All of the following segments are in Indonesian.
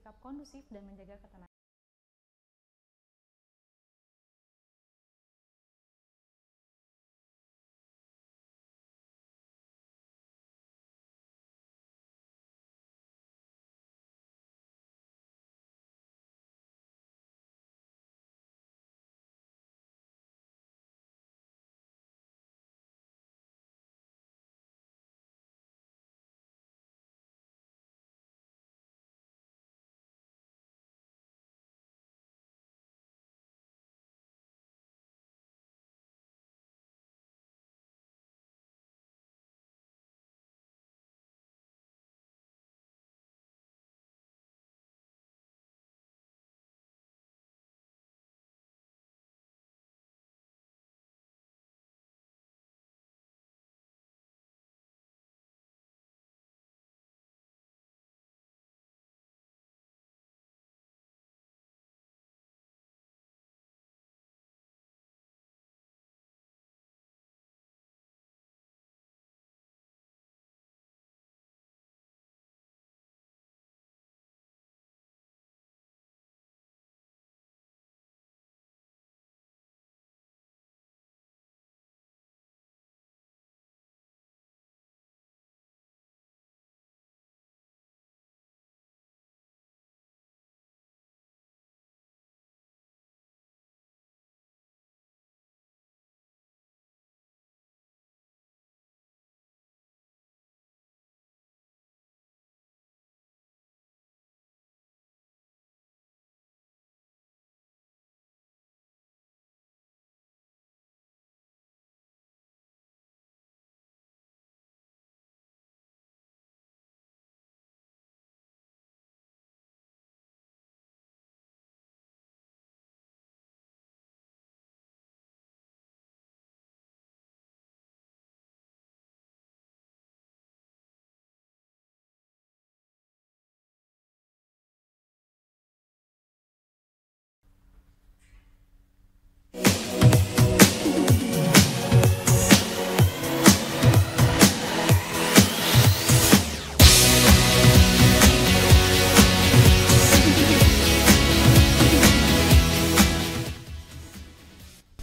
bersikap kondusif dan menjaga ketenangan.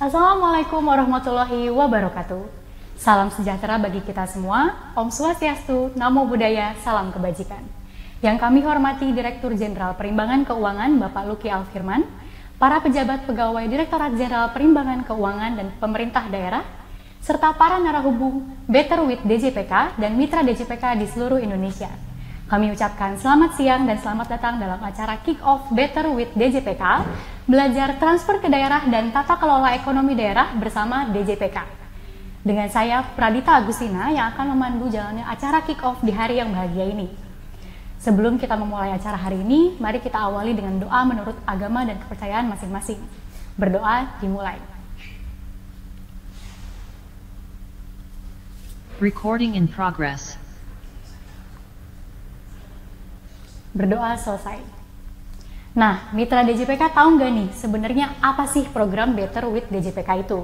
Assalamualaikum warahmatullahi wabarakatuh. Salam sejahtera bagi kita semua. Om Swastiastu, Namo Buddhaya, salam kebajikan. Yang kami hormati Direktur Jenderal Perimbangan Keuangan Bapak Luki Alfirman, para pejabat pegawai Direktorat Jenderal Perimbangan Keuangan dan pemerintah daerah, serta para narahubung Better with DJPK dan mitra DJPK di seluruh Indonesia. Kami ucapkan selamat siang dan selamat datang dalam acara Kick Off Better with DJPK, belajar transfer ke daerah dan tata kelola ekonomi daerah bersama DJPK. Dengan saya, Pradita Agustina, yang akan memandu jalannya acara Kick Off di hari yang bahagia ini. Sebelum kita memulai acara hari ini, mari kita awali dengan doa menurut agama dan kepercayaan masing-masing. Berdoa dimulai. Recording in progress. Berdoa selesai. Nah, mitra DJPK tahu nggak nih sebenarnya apa sih program Better with DJPK itu?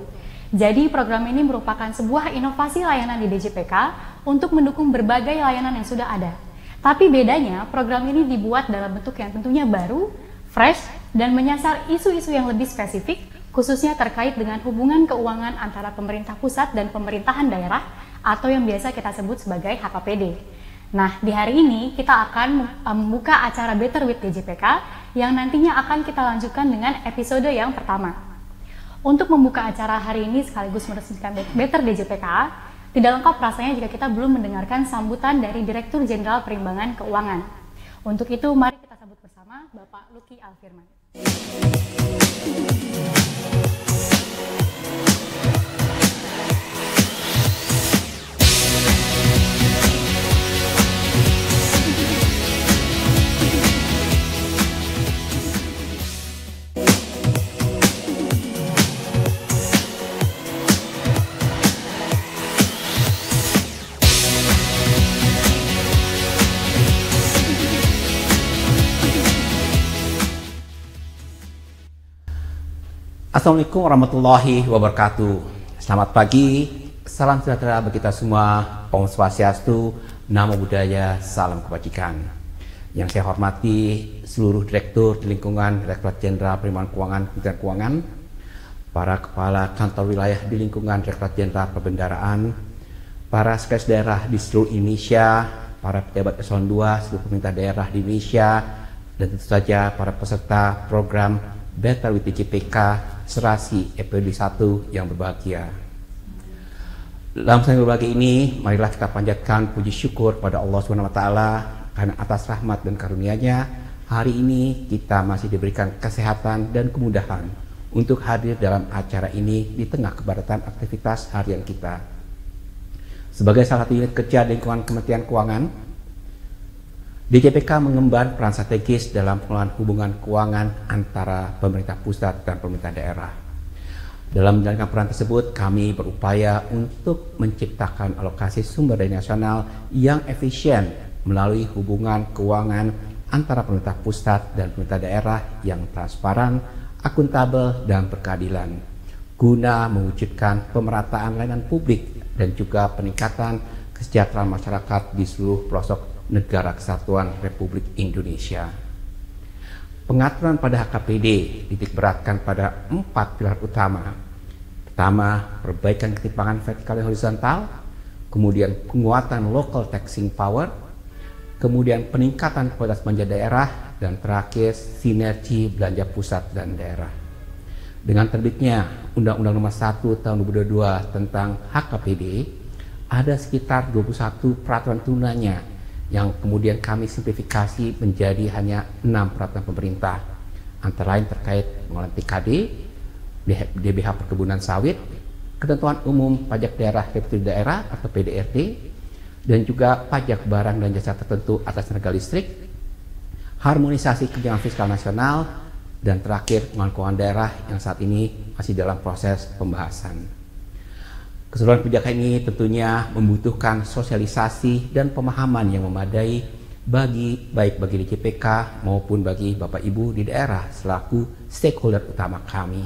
Jadi program ini merupakan sebuah inovasi layanan di DJPK untuk mendukung berbagai layanan yang sudah ada. Tapi bedanya program ini dibuat dalam bentuk yang tentunya baru, fresh, dan menyasar isu-isu yang lebih spesifik, khususnya terkait dengan hubungan keuangan antara pemerintah pusat dan pemerintahan daerah atau yang biasa kita sebut sebagai HKPD. Nah, di hari ini kita akan membuka acara Better with DJPK yang nantinya akan kita lanjutkan dengan episode yang pertama. Untuk membuka acara hari ini sekaligus meresmikan Better DJPK, tidak lengkap rasanya jika kita belum mendengarkan sambutan dari Direktur Jenderal Perimbangan Keuangan. Untuk itu, mari kita sambut bersama Bapak Luki Alfirman. Assalamualaikum warahmatullahi wabarakatuh. Selamat pagi, salam sejahtera bagi kita semua. Om Swastiastu, Namo Buddhaya, salam kebajikan. Yang saya hormati seluruh direktur di lingkungan Direktorat Jenderal Penerimaan Keuangan Kementerian Keuangan, para kepala kantor wilayah di lingkungan Direktorat Jenderal Perbendaharaan, para sekretaris daerah di seluruh Indonesia, para pejabat eselon 2 seluruh pemerintah daerah di Indonesia, dan tentu saja para peserta program Better with DJPK Serasi episode 1 yang berbahagia. Dalam sambil berbagi ini, marilah kita panjatkan puji syukur pada Allah SWT karena atas rahmat dan karunia-Nya hari ini kita masih diberikan kesehatan dan kemudahan untuk hadir dalam acara ini di tengah kepadatan aktivitas harian kita. Sebagai salah satu unit kerja di lingkungan Kementerian Keuangan, DJPK mengemban peran strategis dalam pengelolaan hubungan keuangan antara pemerintah pusat dan pemerintah daerah. Dalam menjalankan peran tersebut, kami berupaya untuk menciptakan alokasi sumber daya nasional yang efisien melalui hubungan keuangan antara pemerintah pusat dan pemerintah daerah yang transparan, akuntabel, dan berkeadilan, guna mewujudkan pemerataan layanan publik dan juga peningkatan kesejahteraan masyarakat di seluruh pelosok negara kesatuan Republik Indonesia. Pengaturan pada HKPD dititikberatkan pada 4 pilar utama. Pertama, perbaikan ketimpangan vertikal dan horizontal, kemudian penguatan local taxing power, kemudian peningkatan kualitas belanja daerah, dan terakhir sinergi belanja pusat dan daerah. Dengan terbitnya Undang-Undang Nomor 1 Tahun 2022 tentang HKPD, ada sekitar 21 peraturan turunannya yang kemudian kami simplifikasi menjadi hanya 6 peraturan pemerintah, antara lain terkait pengelolaan TKD, DBH perkebunan sawit, ketentuan umum pajak daerah republik daerah atau PDRT, dan juga pajak barang dan jasa tertentu atas tenaga listrik, harmonisasi kebijakan fiskal nasional, dan terakhir pengelolaan keuangan daerah yang saat ini masih dalam proses pembahasan. Keseluruhan kebijakan ini tentunya membutuhkan sosialisasi dan pemahaman yang memadai baik bagi DJPK maupun bagi Bapak Ibu di daerah selaku stakeholder utama kami.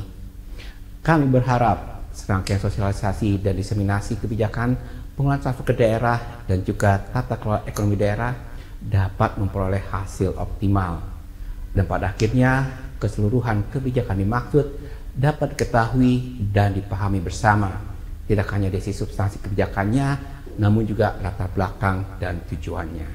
Kami berharap serangkaian sosialisasi dan diseminasi kebijakan pengelolaan transfer ke daerah dan juga tata kelola ekonomi daerah dapat memperoleh hasil optimal. Dan pada akhirnya keseluruhan kebijakan dimaksud dapat diketahui dan dipahami bersama, tidak hanya dari sisi substansi kebijakannya, namun juga latar belakang dan tujuannya.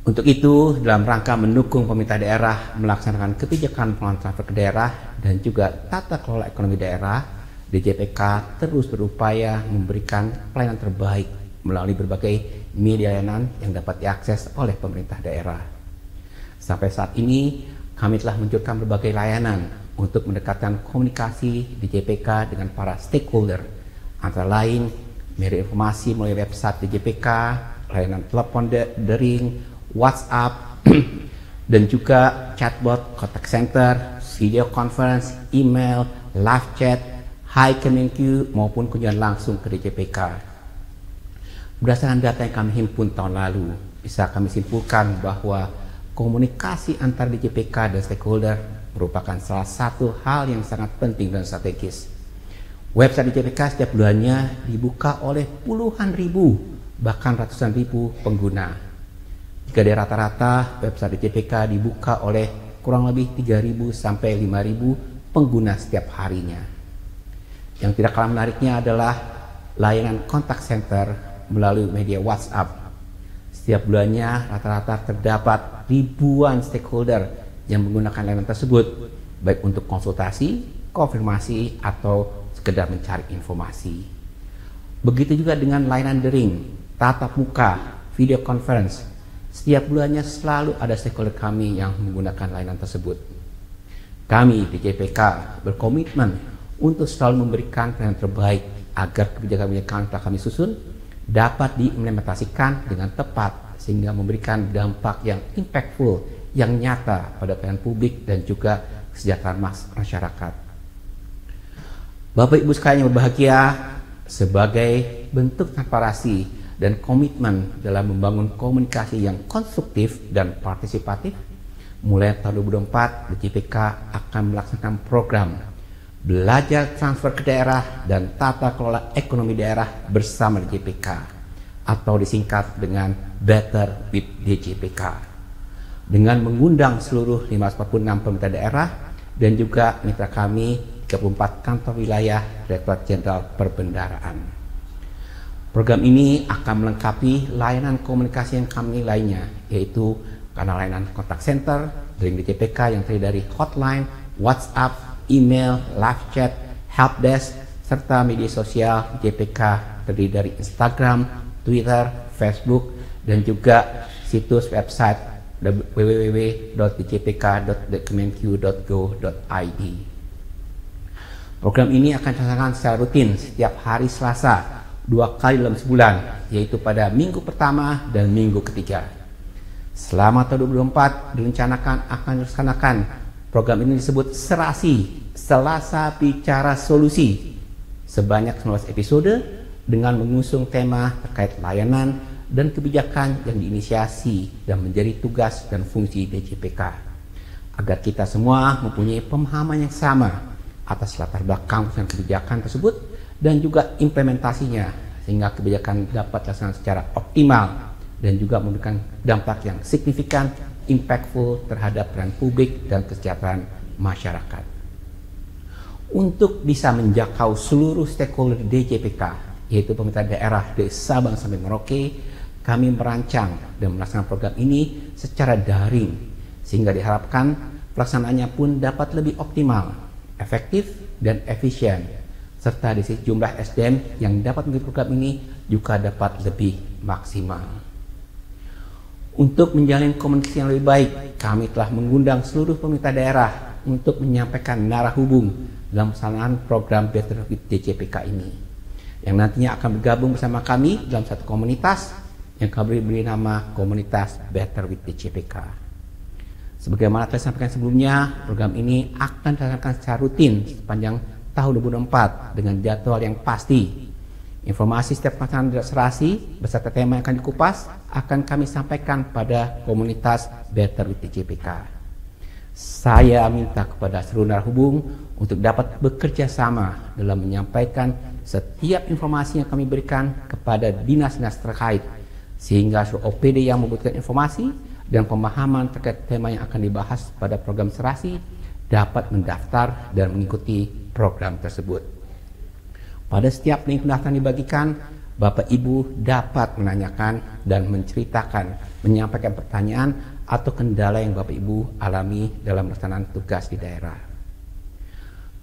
Untuk itu, dalam rangka mendukung pemerintah daerah melaksanakan kebijakan pengelolaan transfer ke daerah dan juga tata kelola ekonomi daerah, DJPK terus berupaya memberikan pelayanan terbaik melalui berbagai media layanan yang dapat diakses oleh pemerintah daerah. Sampai saat ini, kami telah meluncurkan berbagai layanan untuk mendekatkan komunikasi DJPK dengan para stakeholder, antara lain media informasi melalui website DJPK, layanan telepon daring, WhatsApp, dan juga chatbot, contact center, video conference, email, live chat, Hi Kemenq, maupun kunjungan langsung ke DJPK. Berdasarkan data yang kami himpun tahun lalu, bisa kami simpulkan bahwa komunikasi antar DJPK dan stakeholder merupakan salah satu hal yang sangat penting dan strategis. Website DJPK setiap bulannya dibuka oleh puluhan ribu, bahkan ratusan ribu pengguna. Jika dari rata-rata, website DJPK dibuka oleh kurang lebih 3.000 sampai 5.000 pengguna setiap harinya. Yang tidak kalah menariknya adalah layanan kontak center melalui media WhatsApp. Setiap bulannya rata-rata terdapat ribuan stakeholder yang menggunakan layanan tersebut, baik untuk konsultasi, konfirmasi, atau sekedar mencari informasi. Begitu juga dengan layanan daring, tatap muka, video conference. Setiap bulannya selalu ada stakeholder kami yang menggunakan layanan tersebut. Kami di DJPK berkomitmen untuk selalu memberikan pelayanan terbaik agar kebijakan-kebijakan yang telah kami susun dapat diimplementasikan dengan tepat sehingga memberikan dampak yang impactful, yang nyata pada pelayanan publik dan juga kesejahteraan masyarakat. Bapak Ibu sekalian yang berbahagia, sebagai bentuk transparansi dan komitmen dalam membangun komunikasi yang konstruktif dan partisipatif, mulai tahun 2024 DJPK akan melaksanakan program Belajar Transfer ke Daerah dan Tata Kelola Ekonomi Daerah bersama DJPK, atau disingkat dengan Better with DJPK dengan mengundang seluruh 546 pemerintah daerah dan juga mitra kami 34 kantor wilayah Direktorat Jenderal Perbendaharaan. Program ini akan melengkapi layanan komunikasi yang kami lainnya, yaitu karena layanan kontak center dari DJPK yang terdiri dari hotline, WhatsApp, email, live chat, helpdesk, serta media sosial DJPK terdiri dari Instagram, Twitter, Facebook, dan juga situs website www.djpk.kemenq.go.id. Program ini akan dilaksanakan secara rutin setiap hari Selasa 2 kali dalam sebulan, yaitu pada minggu pertama dan minggu ketiga. Selama tahun 2024 direncanakan akan dilaksanakan program ini disebut Serasi, Selasa Bicara Solusi, sebanyak 19 episode dengan mengusung tema terkait layanan dan kebijakan yang diinisiasi dan menjadi tugas dan fungsi DJPK, agar kita semua mempunyai pemahaman yang sama atas latar belakang dan kebijakan tersebut dan juga implementasinya, sehingga kebijakan dapat dilaksanakan secara optimal dan juga memberikan dampak yang signifikan, impactful terhadap peran publik dan kesejahteraan masyarakat. Untuk bisa menjangkau seluruh stakeholder DJPK, yaitu pemerintah daerah dari Sabang sampai Merauke, kami merancang dan melaksanakan program ini secara daring, sehingga diharapkan pelaksanaannya pun dapat lebih optimal, efektif, dan efisien, serta di sisi jumlah SDM yang dapat mengikuti program ini juga dapat lebih maksimal. Untuk menjalin komunikasi yang lebih baik, kami telah mengundang seluruh pemerintah daerah untuk menyampaikan narah hubung dalam pelaksanaan program Better with DJPK ini, yang nantinya akan bergabung bersama kami dalam satu komunitas yang kami beri nama Komunitas Better with DJPK. Sebagaimana telah disampaikan sebelumnya, program ini akan dilaksanakan secara rutin sepanjang tahun 2024 dengan jadwal yang pasti. Informasi setiap pelaksanaan serasi beserta tema yang akan dikupas akan kami sampaikan pada komunitas Better with DJPK. Saya minta kepada seluruh narahubung untuk dapat bekerja sama dalam menyampaikan setiap informasi yang kami berikan kepada dinas-dinas terkait, sehingga seluruh OPD yang membutuhkan informasi dan pemahaman terkait tema yang akan dibahas pada program serasi dapat mendaftar dan mengikuti program tersebut. Pada setiap link pendaftaran dibagikan, Bapak Ibu dapat menanyakan dan menceritakan, menyampaikan pertanyaan atau kendala yang Bapak Ibu alami dalam pelaksanaan tugas di daerah.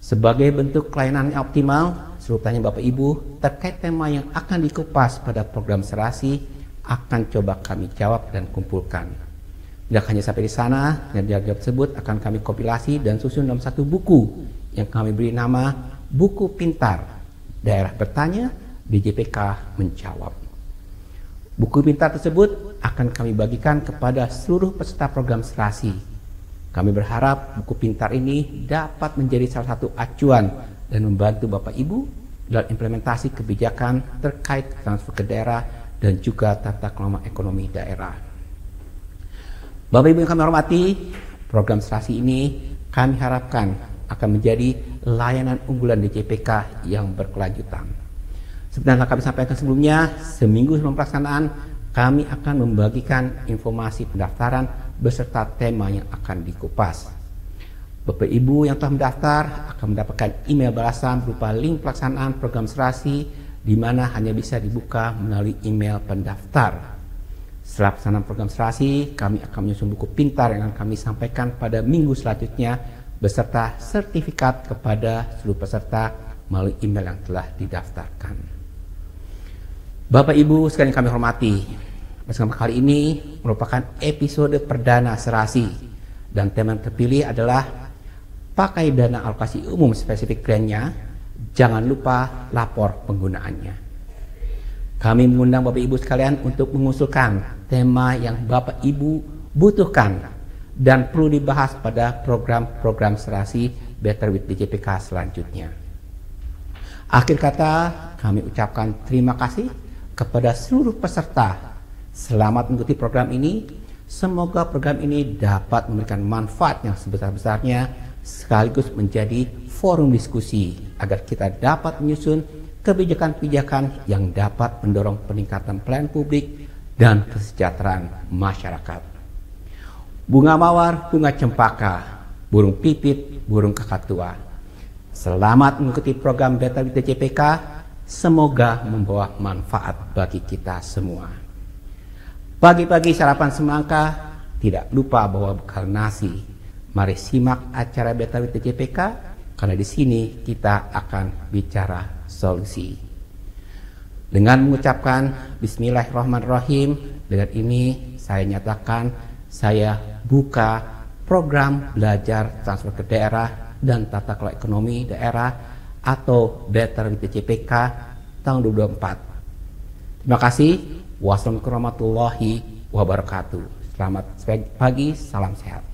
Sebagai bentuk pelayanan yang optimal, seluruh pertanyaan Bapak Ibu terkait tema yang akan dikupas pada program serasi akan coba kami jawab dan kumpulkan. Tidak hanya sampai di sana, jawab tersebut akan kami kompilasi dan susun dalam satu buku yang kami beri nama Buku Pintar. Daerah bertanya, DJPK menjawab. Buku pintar tersebut akan kami bagikan kepada seluruh peserta program serasi. Kami berharap buku pintar ini dapat menjadi salah satu acuan dan membantu Bapak Ibu dalam implementasi kebijakan terkait transfer ke daerah dan juga tata kelola ekonomi daerah. Bapak Ibu yang kami hormati, program serasi ini kami harapkan akan menjadi layanan unggulan DJPK yang berkelanjutan. Seperti yang kami sampaikan sebelumnya, seminggu sebelum pelaksanaan, kami akan membagikan informasi pendaftaran beserta tema yang akan dikupas. Bapak Ibu yang telah mendaftar akan mendapatkan email balasan berupa link pelaksanaan program serasi, di mana hanya bisa dibuka melalui email pendaftar. Setelah pelaksanaan program serasi, kami akan menyusun buku pintar yang akan kami sampaikan pada minggu selanjutnya, beserta sertifikat kepada seluruh peserta melalui email yang telah didaftarkan. Bapak Ibu sekalian kami hormati, bersama kali ini merupakan episode perdana serasi dan tema yang terpilih adalah pakai dana alokasi umum spesifik grantnya, jangan lupa lapor penggunaannya. Kami mengundang Bapak Ibu sekalian untuk mengusulkan tema yang Bapak Ibu butuhkan dan perlu dibahas pada program-program serasi Better with DJPK selanjutnya. Akhir kata, kami ucapkan terima kasih kepada seluruh peserta. Selamat mengikuti program ini. Semoga program ini dapat memberikan manfaat yang sebesar-besarnya sekaligus menjadi forum diskusi agar kita dapat menyusun kebijakan-kebijakan yang dapat mendorong peningkatan pelayanan publik, dan kesejahteraan masyarakat. Bunga mawar, bunga cempaka, burung pipit, burung kakatua. Selamat mengikuti program Better with DJPK. Semoga membawa manfaat bagi kita semua. Pagi-pagi sarapan semangka, tidak lupa bawa bekal nasi. Mari simak acara Better with DJPK, karena di sini kita akan bicara solusi. Dengan mengucapkan Bismillahirrahmanirrahim, dengan ini saya nyatakan saya buka program belajar transfer ke daerah dan tata kelola ekonomi daerah atau Better with DJPK tahun 2024. Terima kasih. Wassalamualaikum warahmatullahi wabarakatuh. Selamat pagi, salam sehat.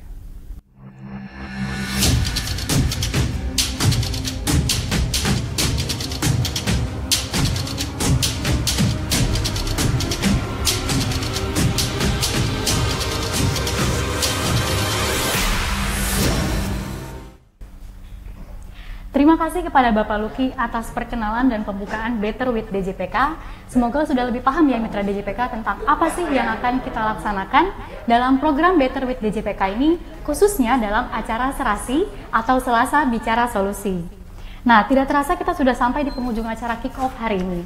Terima kasih kepada Bapak Luki atas perkenalan dan pembukaan Better with DJPK. Semoga sudah lebih paham ya mitra DJPK tentang apa sih yang akan kita laksanakan dalam program Better with DJPK ini, khususnya dalam acara Serasi atau Selasa Bicara Solusi. Nah, tidak terasa kita sudah sampai di penghujung acara kick-off hari ini.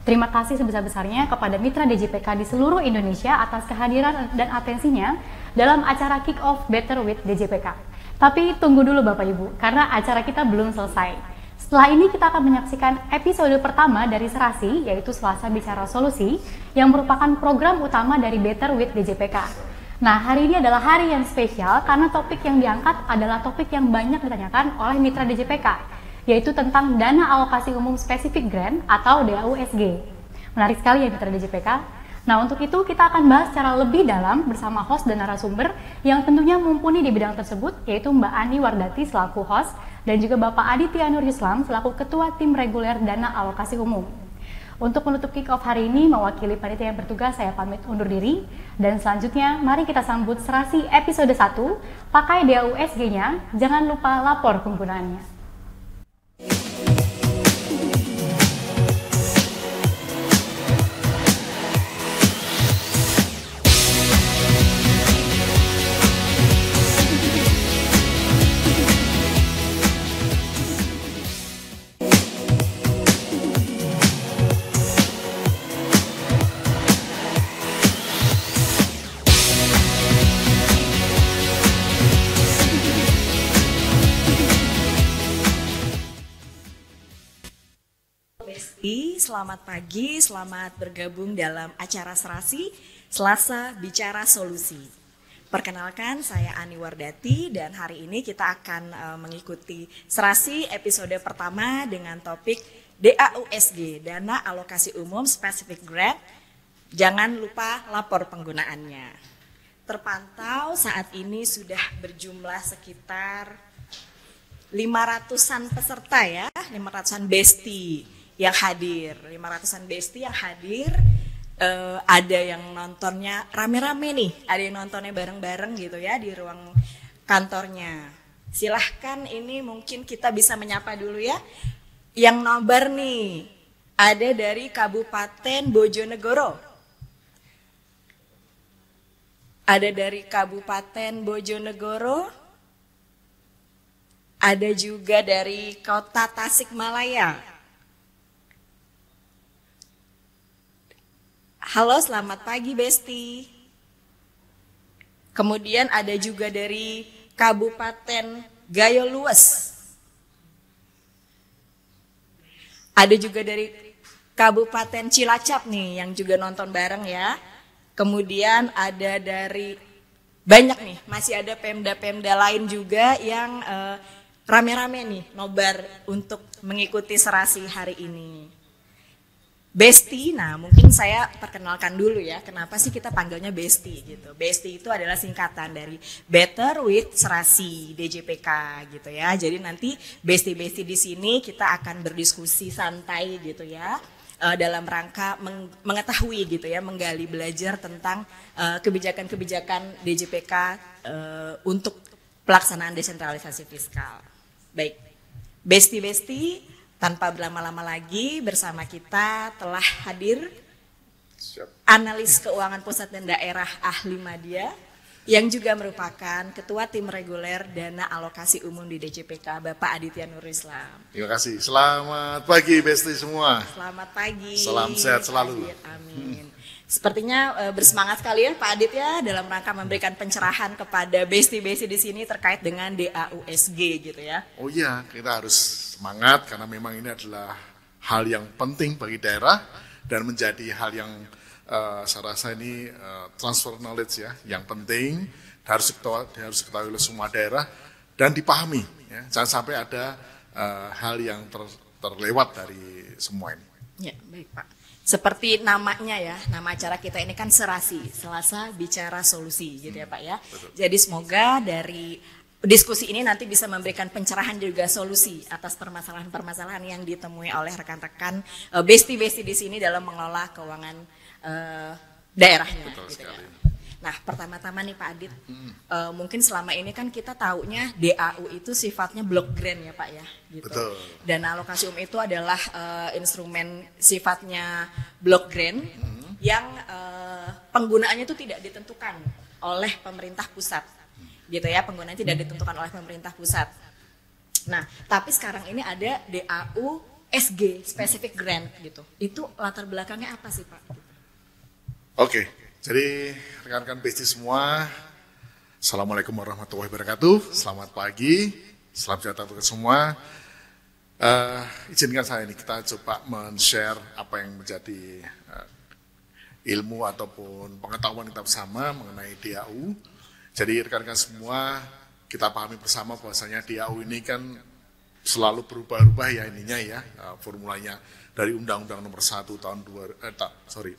Terima kasih sebesar-besarnya kepada mitra DJPK di seluruh Indonesia atas kehadiran dan atensinya dalam acara kick-off Better with DJPK. Tapi tunggu dulu Bapak Ibu, karena acara kita belum selesai. Setelah ini kita akan menyaksikan episode pertama dari Serasi, yaitu Selasa Bicara Solusi, yang merupakan program utama dari Better with DJPK. Nah, hari ini adalah hari yang spesial karena topik yang diangkat adalah topik yang banyak ditanyakan oleh mitra DJPK, yaitu tentang Dana Alokasi Umum Spesifik Grant atau DAUSG. Menarik sekali ya mitra DJPK. Nah, untuk itu kita akan bahas secara lebih dalam bersama host dan narasumber yang tentunya mumpuni di bidang tersebut, yaitu Mbak Ani Wardati selaku host dan juga Bapak Aditya Nur Islam selaku Ketua Tim Reguler Dana Alokasi Umum. Untuk menutup kick-off hari ini, mewakili panitia yang bertugas, saya pamit undur diri. Dan selanjutnya, mari kita sambut Serasi episode 1, pakai DAUSG-nya, jangan lupa lapor penggunaannya. Selamat pagi, selamat bergabung dalam acara Serasi Selasa Bicara Solusi. Perkenalkan, saya Ani Wardati dan hari ini kita akan mengikuti Serasi episode pertama dengan topik DAUSG, Dana Alokasi Umum Specific Grant. Jangan lupa lapor penggunaannya. Terpantau saat ini sudah berjumlah sekitar 500-an peserta ya, 500-an bestie yang hadir, 500-an bestie yang hadir. Ada yang nontonnya rame-rame nih, ada yang nontonnya bareng-bareng gitu ya di ruang kantornya. Silahkan ini mungkin kita bisa menyapa dulu ya. Yang nobar nih, ada dari Kabupaten Bojonegoro. Ada dari Kabupaten Bojonegoro. Ada juga dari Kota Tasikmalaya. Halo, selamat pagi Besti. Kemudian ada juga dari Kabupaten Gayo Lues. Ada juga dari Kabupaten Cilacap nih yang juga nonton bareng ya. Kemudian ada dari banyak nih, masih ada pemda-pemda lain juga yang rame-rame nih nobar untuk mengikuti Serasi hari ini. Besti, nah mungkin saya perkenalkan dulu ya, kenapa sih kita panggilnya Besti gitu. Besti itu adalah singkatan dari Better with Serasi DJPK gitu ya. Jadi nanti Besti-Besti di sini kita akan berdiskusi santai gitu ya, dalam rangka mengetahui gitu ya, menggali belajar tentang kebijakan-kebijakan DJPK untuk pelaksanaan desentralisasi fiskal. Baik, Besti-Besti, tanpa berlama-lama lagi bersama kita telah hadir Siap. analis keuangan pusat dan daerah ahli media, yang juga merupakan Ketua Tim Reguler Dana Alokasi Umum di DJPK, Bapak Aditya Nurul Islam. Terima kasih. Selamat pagi Besti semua. Selamat pagi. Salam sehat selalu. Adit, amin. Sepertinya bersemangat sekali ya Pak Adit ya dalam rangka memberikan pencerahan kepada besti-besti di sini terkait dengan DAUSG gitu ya. Oh iya, kita harus semangat karena memang ini adalah hal yang penting bagi daerah dan menjadi hal yang saya rasa ini transfer knowledge ya, yang penting harus diketahui oleh semua daerah dan dipahami. Ya. Jangan sampai ada hal yang terlewat dari semua ini. Ya, baik Pak. Seperti namanya ya, nama acara kita ini kan Serasi, Selasa Bicara Solusi gitu ya Pak ya. Betul. Jadi semoga dari diskusi ini nanti bisa memberikan pencerahan juga solusi atas permasalahan-permasalahan yang ditemui oleh rekan-rekan besti-besti di sini dalam mengelola keuangan daerahnya. Betul gitu sekali. ya. Nah pertama-tama nih Pak Adit, mungkin selama ini kan kita taunya DAU itu sifatnya block grant ya Pak ya. Gitu. Betul. Dana alokasi umum itu adalah instrumen sifatnya block grant yang penggunaannya itu tidak ditentukan oleh pemerintah pusat, gitu ya. Penggunaannya tidak ditentukan oleh pemerintah pusat. Nah, tapi sekarang ini ada DAU SG, specific grant gitu. Itu latar belakangnya apa sih Pak? Oke, jadi rekan-rekan besti semua, Assalamualaikum warahmatullahi wabarakatuh. Selamat pagi, salam sejahtera untuk semua. Izinkan saya ini kita coba men-share apa yang menjadi ilmu ataupun pengetahuan kita bersama mengenai DAU. Jadi rekan-rekan semua kita pahami bersama bahwasanya DAU ini kan selalu berubah-ubah ya ininya ya, formulanya dari Undang-Undang Nomor 1 tahun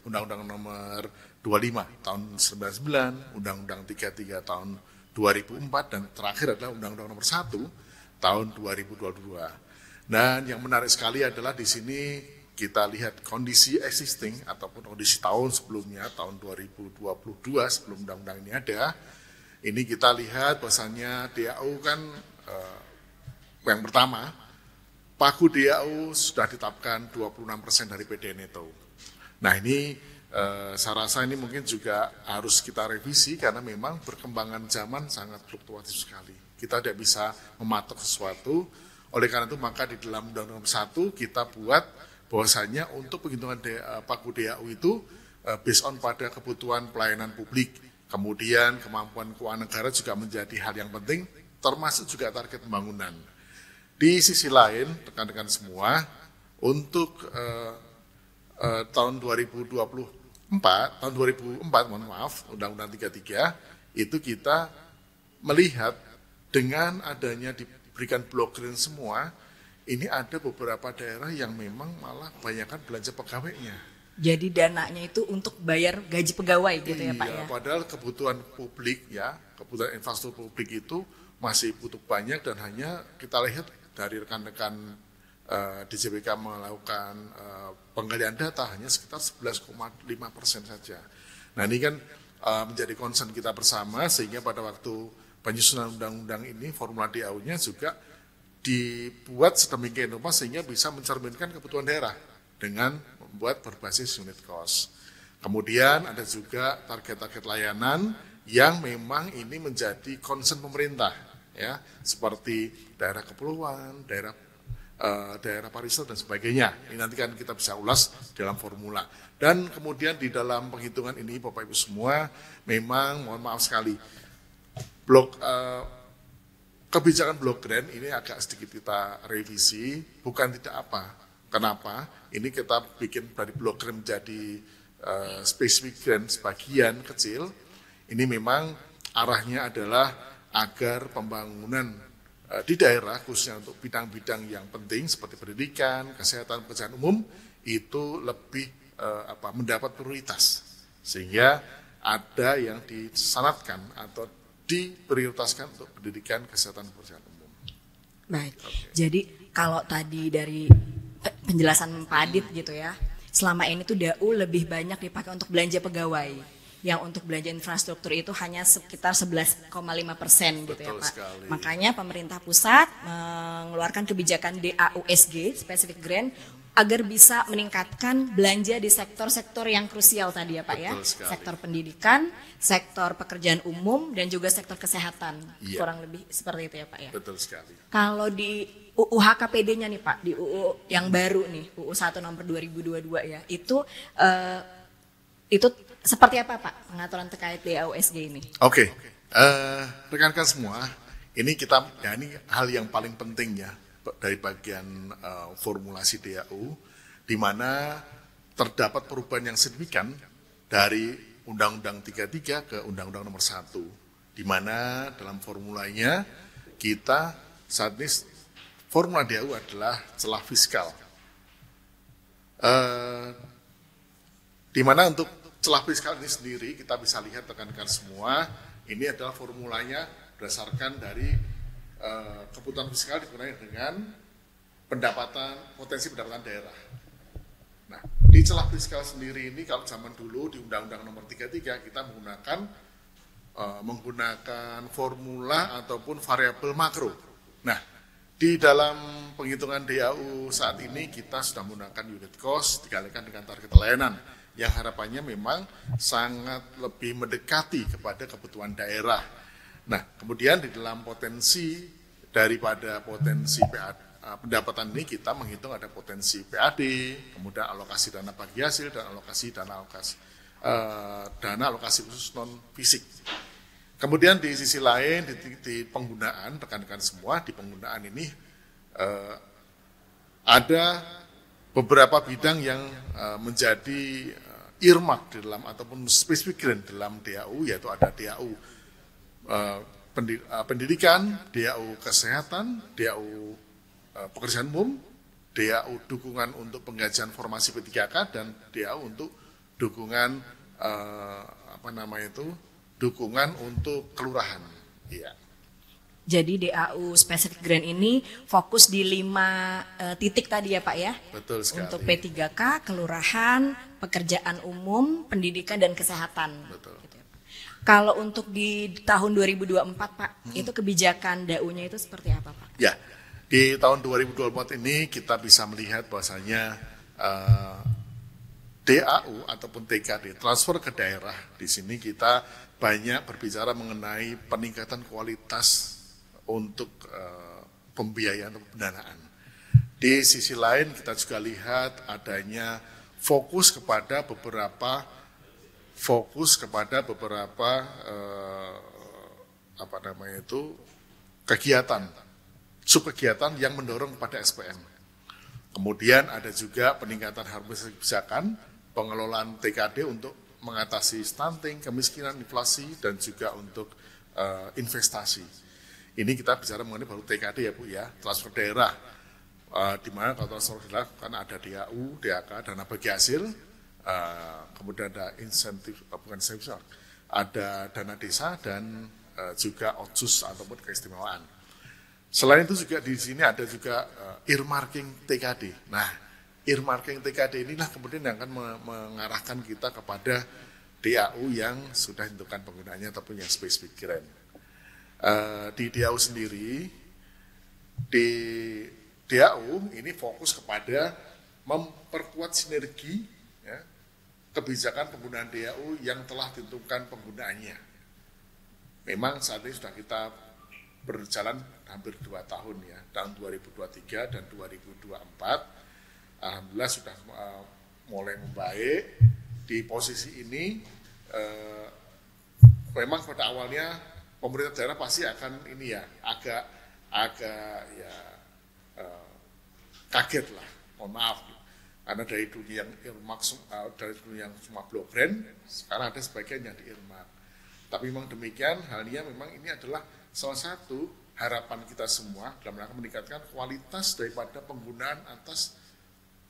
Undang-Undang Nomor 25 tahun 99, Undang-Undang 33 tahun 2004 dan terakhir adalah Undang-Undang Nomor 1 tahun 2022. Dan yang menarik sekali adalah di sini kita lihat kondisi existing ataupun kondisi tahun sebelumnya, tahun 2022 sebelum undang-undang ini ada. Ini kita lihat bahwasannya DAU kan yang pertama, pagu DAU sudah ditetapkan 26% dari PDN itu. Nah ini saya rasa ini mungkin juga harus kita revisi karena memang perkembangan zaman sangat fluktuatif sekali. Kita tidak bisa mematok sesuatu. Oleh karena itu maka di dalam Undang-Undang 1 kita buat bahwasanya untuk penghitungan pagu DAU itu based on pada kebutuhan pelayanan publik. Kemudian kemampuan keuangan negara juga menjadi hal yang penting, termasuk juga target pembangunan. Di sisi lain, rekan-rekan semua, untuk tahun 2024, mohon maaf, Undang-Undang 33, itu kita melihat dengan adanya diberikan block grant semua, ini ada beberapa daerah yang memang malah kebanyakan belanja pegawainya. Jadi dananya itu untuk bayar gaji pegawai gitu ya Pak ya? Padahal kebutuhan publik ya, kebutuhan infrastruktur publik itu masih butuh banyak dan hanya kita lihat dari rekan-rekan DJPK melakukan penggalian data hanya sekitar 11,5% saja. Nah ini kan menjadi concern kita bersama sehingga pada waktu penyusunan undang-undang ini formula DAU-nya juga dibuat sedemikian rupa sehingga bisa mencerminkan kebutuhan daerah dengan membuat berbasis unit cost. Kemudian ada juga target-target layanan yang memang ini menjadi concern pemerintah ya, seperti daerah kepulauan, daerah pariwisata dan sebagainya. Ini nanti kan kita bisa ulas dalam formula. Dan kemudian di dalam penghitungan ini Bapak Ibu semua memang mohon maaf sekali kebijakan block grant ini agak sedikit kita revisi, bukan tidak apa. Kenapa? Ini kita bikin dari block grant menjadi specific grant sebagian kecil. Ini memang arahnya adalah agar pembangunan di daerah khususnya untuk bidang-bidang yang penting seperti pendidikan, kesehatan, pekerjaan umum itu lebih mendapat prioritas. Sehingga ada yang disanatkan atau diprioritaskan untuk pendidikan, kesehatan, pekerjaan umum. Baik, jadi kalau tadi dari penjelasan Pak Adit gitu ya, selama ini tuh DAU lebih banyak dipakai untuk belanja pegawai, yang untuk belanja infrastruktur itu hanya sekitar 11,5% gitu ya Pak. Sekali. Makanya pemerintah pusat mengeluarkan kebijakan DAUSG, specific grant, agar bisa meningkatkan belanja di sektor-sektor yang krusial tadi ya Pak ya. Betul sekali. Sektor pendidikan, sektor pekerjaan umum, dan juga sektor kesehatan. Iya. Kurang lebih seperti itu ya Pak ya. Betul sekali. Kalau di UU HKPD-nya nih Pak, di UU yang baru nih, UU 1 nomor 2022 ya, itu seperti apa Pak pengaturan terkait DAUSG ini? Oke, rekan-rekan semua, ini hal yang paling penting ya dari bagian formulasi DAU, di mana terdapat perubahan yang signifikan dari Undang-Undang 33 ke Undang-Undang Nomor 1, di mana dalam formulanya kita saat ini formula DAU adalah celah fiskal, di mana untuk celah fiskal ini sendiri kita bisa lihat rekan-rekan semua, ini adalah formulanya berdasarkan dari kebutuhan fiskal digunakan dengan potensi pendapatan daerah. Nah, di celah fiskal sendiri ini kalau zaman dulu di Undang-Undang Nomor 33 kita menggunakan formula ataupun variabel makro. Nah, di dalam penghitungan DAU saat ini kita sudah menggunakan unit cost dikalikan dengan target layanan, yang harapannya memang sangat lebih mendekati kepada kebutuhan daerah. Nah, kemudian di dalam daripada potensi pendapatan ini kita menghitung ada potensi PAD, kemudian alokasi dana bagi hasil, dan dana alokasi khusus non fisik. Kemudian di sisi lain di penggunaan, rekan-rekan semua, di penggunaan ini ada beberapa bidang yang menjadi earmark di dalam ataupun specific grant dalam DAU, yaitu ada DAU pendidikan, DAU kesehatan, DAU pekerjaan umum, DAU dukungan untuk penggajian formasi P3K, dan DAU untuk dukungan dukungan untuk kelurahan. Iya. Jadi DAU Specific Grant ini fokus di 5 titik tadi ya Pak ya? Betul sekali. Untuk P3K, kelurahan, pekerjaan umum, pendidikan, dan kesehatan. Betul. Gitu ya. Kalau untuk di tahun 2024 Pak, itu kebijakan DAU-nya itu seperti apa Pak? Ya, di tahun 2024 ini kita bisa melihat bahwasanya DAU ataupun TKD, transfer ke daerah, di sini kita banyak berbicara mengenai peningkatan kualitas untuk pembiayaan atau pendanaan. Di sisi lain kita juga lihat adanya fokus kepada beberapa kegiatan, subkegiatan yang mendorong kepada SPM. Kemudian ada juga peningkatan harmonisasi kebijakan, pengelolaan TKD untuk mengatasi stunting, kemiskinan, inflasi, dan juga untuk investasi. Ini kita bicara mengenai baru TKD ya Bu ya, transfer daerah. Di mana kalau transfer daerah kan ada DAU, DAK, dana bagi hasil, kemudian ada ada dana desa, dan juga otsus ataupun keistimewaan. Selain itu juga di sini ada juga earmarking TKD. Nah, earmarking TKD inilah kemudian yang akan mengarahkan kita kepada DAU yang sudah ditentukan penggunaannya ataupun yang specific grant. Di DAU sendiri, di DAU ini fokus kepada memperkuat sinergi ya, kebijakan penggunaan DAU yang telah ditentukan penggunaannya. Memang saat ini sudah kita berjalan hampir 2 tahun ya, tahun 2023 dan 2024. Alhamdulillah sudah mulai membaik. Di posisi ini memang pada awalnya pemerintah daerah pasti akan ini ya agak ya kaget lah, mohon maaf, karena dari dunia yang earmark, dari dunia yang cuma blok grant, sekarang ada sebagian yang di earmark. Tapi memang demikian, halnya memang ini adalah salah satu harapan kita semua dalam rangka meningkatkan kualitas daripada penggunaan atas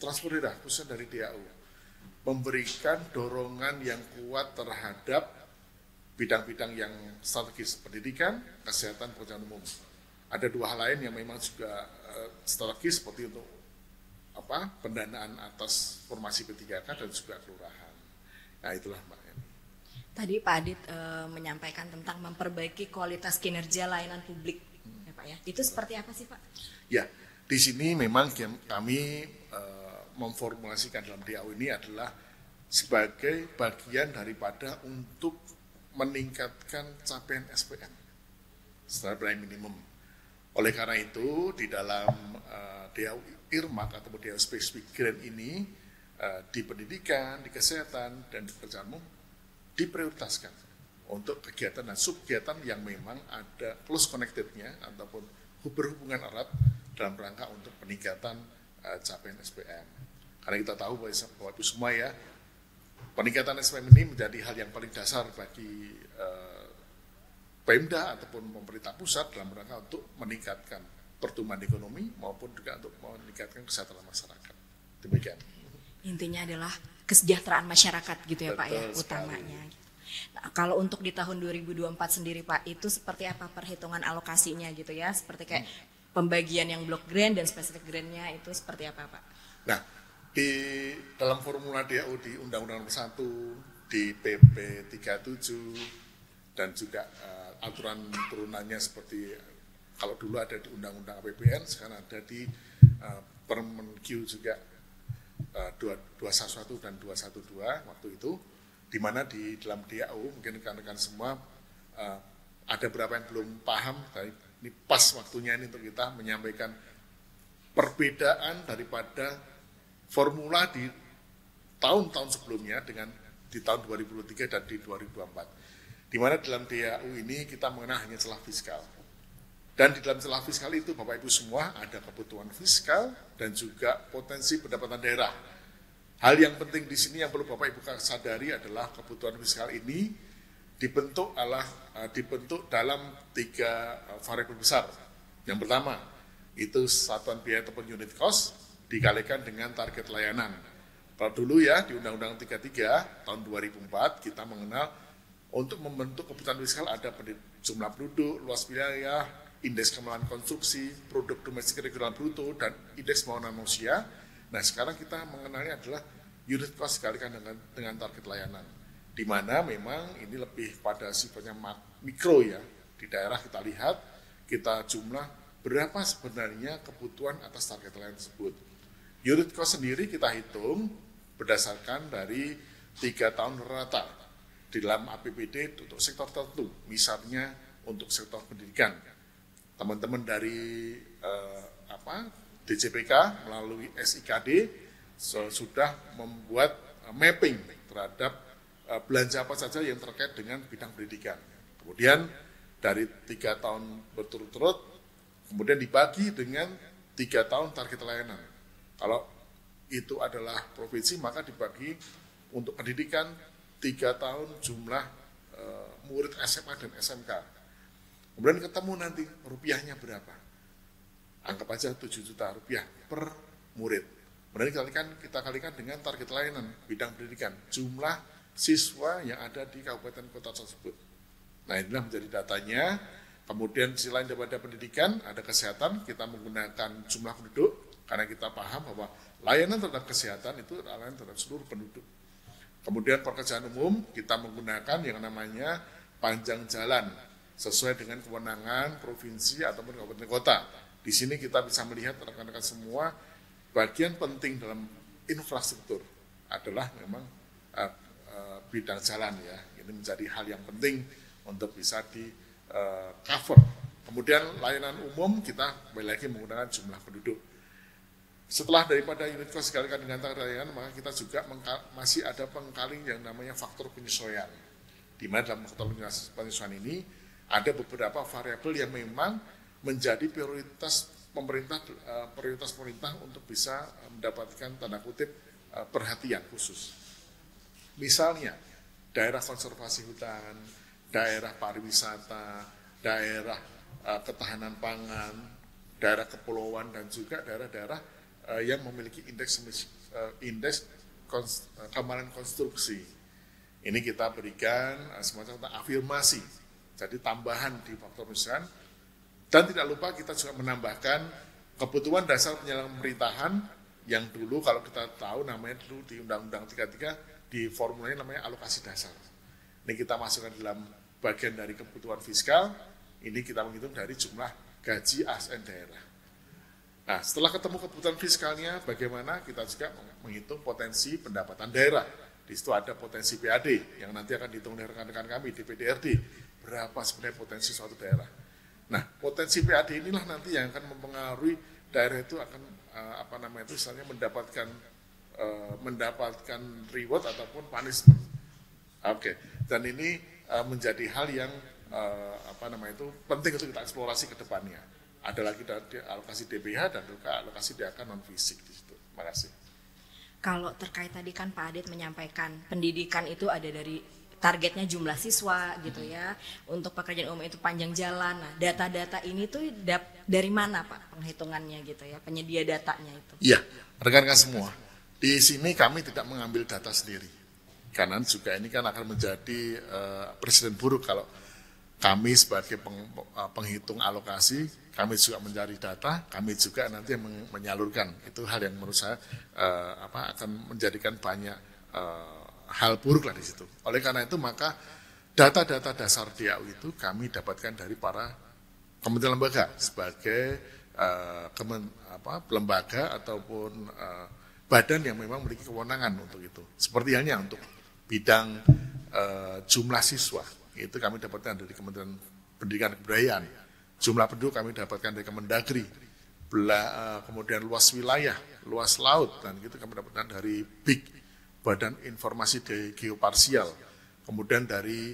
transfer daerah, khususnya dari DAU, memberikan dorongan yang kuat terhadap bidang-bidang yang strategis, pendidikan, kesehatan, pekerjaan umum. Ada 2 hal lain yang memang juga strategis seperti untuk pendanaan atas formasi P3K dan juga kelurahan. Nah itulah Mbak. Tadi Pak Adit menyampaikan tentang memperbaiki kualitas kinerja layanan publik, ya Pak ya. Itu seperti apa sih Pak? Ya, di sini memang kami memformulasikan dalam DAU ini adalah sebagai bagian daripada untuk meningkatkan capaian SPM, standar pelayanan minimum. Oleh karena itu, di dalam DAU Irmak atau DAU Spesifik Grant ini, di pendidikan, di kesehatan, dan di pekerjaan umum diprioritaskan untuk kegiatan dan subkegiatan yang memang ada close connected-nya ataupun berhubungan erat dalam rangka untuk peningkatan capaian SPM. Karena kita tahu bahwa itu semua ya, peningkatan SPM ini menjadi hal yang paling dasar bagi Pemda ataupun pemerintah pusat dalam rangka untuk meningkatkan pertumbuhan ekonomi maupun juga untuk meningkatkan kesejahteraan masyarakat. Demikian. Intinya adalah kesejahteraan masyarakat gitu ya, Pak ya, Betul utamanya. Nah, kalau untuk di tahun 2024 sendiri Pak, itu seperti apa perhitungan alokasinya gitu ya? Seperti kayak pembagian yang block grant dan spesifik grantnya itu seperti apa Pak? Nah, di dalam formula DAU di Undang-Undang Nomor 1, di PP 37, dan juga aturan turunannya seperti kalau dulu ada di Undang-Undang APBN, sekarang ada di Permenq juga 211 dan 212 waktu itu, di mana di dalam DAU mungkin rekan-rekan semua ada beberapa yang belum paham, ini pas waktunya ini untuk kita menyampaikan perbedaan daripada formula di tahun-tahun sebelumnya dengan di tahun 2023 dan di 2024. Di mana dalam DAU ini kita mengenal hanya celah fiskal. Dan di dalam celah fiskal itu Bapak Ibu semua ada kebutuhan fiskal dan juga potensi pendapatan daerah. Hal yang penting di sini yang perlu Bapak Ibu sadari adalah kebutuhan fiskal ini dibentuk dalam 3 variabel besar. Yang pertama, itu satuan biaya ataupun unit cost dikalikan dengan target layanan. Kalau dulu ya di Undang-Undang 33 tahun 2004 kita mengenal untuk membentuk kebutuhan fiskal ada jumlah penduduk, luas wilayah, indeks kemajuan konstruksi, produk domestik regional bruto, dan indeks pembangunan manusia. Nah, sekarang kita mengenalnya adalah unit cost dikalikan dengan target layanan, di mana memang ini lebih pada sifatnya mikro ya. Di daerah kita lihat, kita jumlah berapa sebenarnya kebutuhan atas target layanan tersebut. Unit cost sendiri kita hitung berdasarkan dari 3 tahun rata di dalam APBD untuk sektor tertentu, misalnya untuk sektor pendidikan. Teman-teman dari DJPK melalui SIKD sudah membuat mapping terhadap belanja apa saja yang terkait dengan bidang pendidikan. Kemudian dari 3 tahun berturut-turut, kemudian dibagi dengan 3 tahun target layanan. Kalau itu adalah provinsi, maka dibagi untuk pendidikan 3 tahun jumlah murid SMA dan SMK. Kemudian ketemu nanti rupiahnya berapa. Anggap aja 7 juta rupiah per murid. Kemudian kita kalikan dengan target layanan bidang pendidikan, jumlah siswa yang ada di kabupaten kota tersebut. Nah, inilah menjadi datanya. Kemudian selain daripada pendidikan, ada kesehatan, kita menggunakan jumlah penduduk, karena kita paham bahwa layanan terhadap kesehatan itu layanan terhadap seluruh penduduk. Kemudian pekerjaan umum, kita menggunakan yang namanya panjang jalan, sesuai dengan kewenangan provinsi ataupun kabupaten kota. Di sini kita bisa melihat rekan-rekan semua, bagian penting dalam infrastruktur adalah memang bidang jalan ya. Ini menjadi hal yang penting untuk bisa di cover. Kemudian layanan umum kita kembali lagi menggunakan jumlah penduduk. Setelah daripada unit cost dikalikan dengan target layanan, maka kita juga masih ada pengkaling yang namanya faktor penyesuaian. Di mana dalam faktor penyesuaian ini ada beberapa variabel yang memang menjadi prioritas pemerintah untuk bisa mendapatkan tanda kutip perhatian khusus. Misalnya daerah konservasi hutan, daerah pariwisata, daerah ketahanan pangan, daerah kepulauan, dan juga daerah-daerah yang memiliki indeks kemajuan konstruksi. Ini kita berikan semacam afirmasi, jadi tambahan di faktor penyesuaian. Dan tidak lupa kita juga menambahkan kebutuhan dasar penyelenggaraan pemerintahan yang dulu kalau kita tahu namanya dulu di Undang-Undang 33 di formulanya namanya alokasi dasar. Ini kita masukkan dalam bagian dari kebutuhan fiskal, ini kita menghitung dari jumlah gaji ASN daerah. Nah, setelah ketemu kebutuhan fiskalnya, bagaimana kita juga menghitung potensi pendapatan daerah. Di situ ada potensi PAD yang nanti akan dihitung oleh rekan-rekan kami di PDRD. Berapa sebenarnya potensi suatu daerah. Nah, potensi PAD inilah nanti yang akan mempengaruhi daerah itu akan misalnya mendapatkan reward ataupun punishment. Oke. Dan ini menjadi hal yang penting untuk kita eksplorasi ke depannya. Ada lagi alokasi DBH dan juga alokasi DAK non fisik di situ. Terima kasih. Kalau terkait tadi kan Pak Adit menyampaikan pendidikan itu ada dari targetnya jumlah siswa gitu ya. Untuk pekerjaan umum itu panjang jalan. Nah, data-data ini tuh dari mana Pak penghitungannya gitu ya, penyedia datanya itu? Iya, rekan-rekan semua. Di sini kami tidak mengambil data sendiri. Karena juga ini kan akan menjadi presiden buruk kalau kami sebagai penghitung alokasi, kami juga mencari data, kami juga nanti yang menyalurkan. Itu hal yang menurut saya akan menjadikan banyak hal buruk lah di situ. Oleh karena itu maka data-data dasar DAU itu kami dapatkan dari para kementerian lembaga sebagai lembaga ataupun badan yang memang memiliki kewenangan untuk itu. Seperti halnya untuk bidang jumlah siswa. Itu kami dapatkan dari Kementerian Pendidikan dan Kebudayaan. Jumlah penduduk kami dapatkan dari Kemendagri. Kemudian luas wilayah, luas laut, dan itu kami dapatkan dari BIG, Badan Informasi Geoparsial. Kemudian dari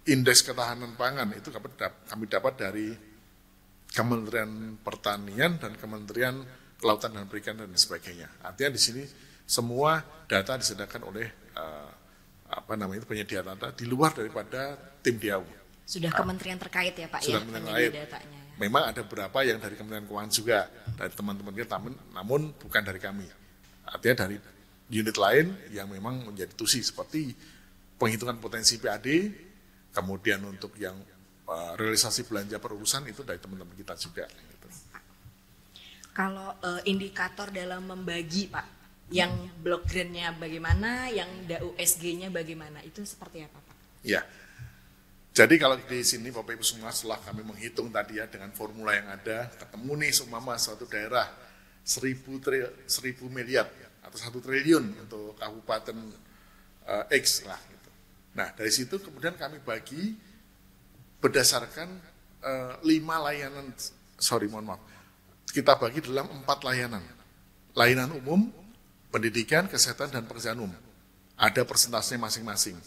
Indeks Ketahanan Pangan, itu kami dapat dari Kementerian Pertanian dan Kementerian Kelautan dan Perikanan dan sebagainya. Artinya di sini semua data disediakan oleh penyedia data di luar daripada tim DAU. Sudah kementerian terkait ya Pak ya, penyedia datanya. Memang ada beberapa yang dari Kementerian Keuangan juga, dari teman-teman kita, namun bukan dari kami. Artinya dari unit lain yang memang menjadi tusi seperti penghitungan potensi PAD, kemudian untuk yang realisasi belanja perurusan itu dari teman-teman kita juga. Gitu. Kalau indikator dalam membagi Pak, yang blok grant-nya bagaimana, yang DAU SG-nya bagaimana, itu seperti apa Pak? Ya, jadi kalau di sini Bapak Ibu semua setelah kami menghitung tadi ya dengan formula yang ada, ketemu nih seumpama suatu daerah 1.000 miliar atau 1 triliun untuk kabupaten X lah gitu. Nah dari situ kemudian kami bagi berdasarkan 5 layanan, kita bagi dalam 4 layanan. Layanan umum, pendidikan, kesehatan, dan pekerjaan umum. Ada persentasenya masing-masing.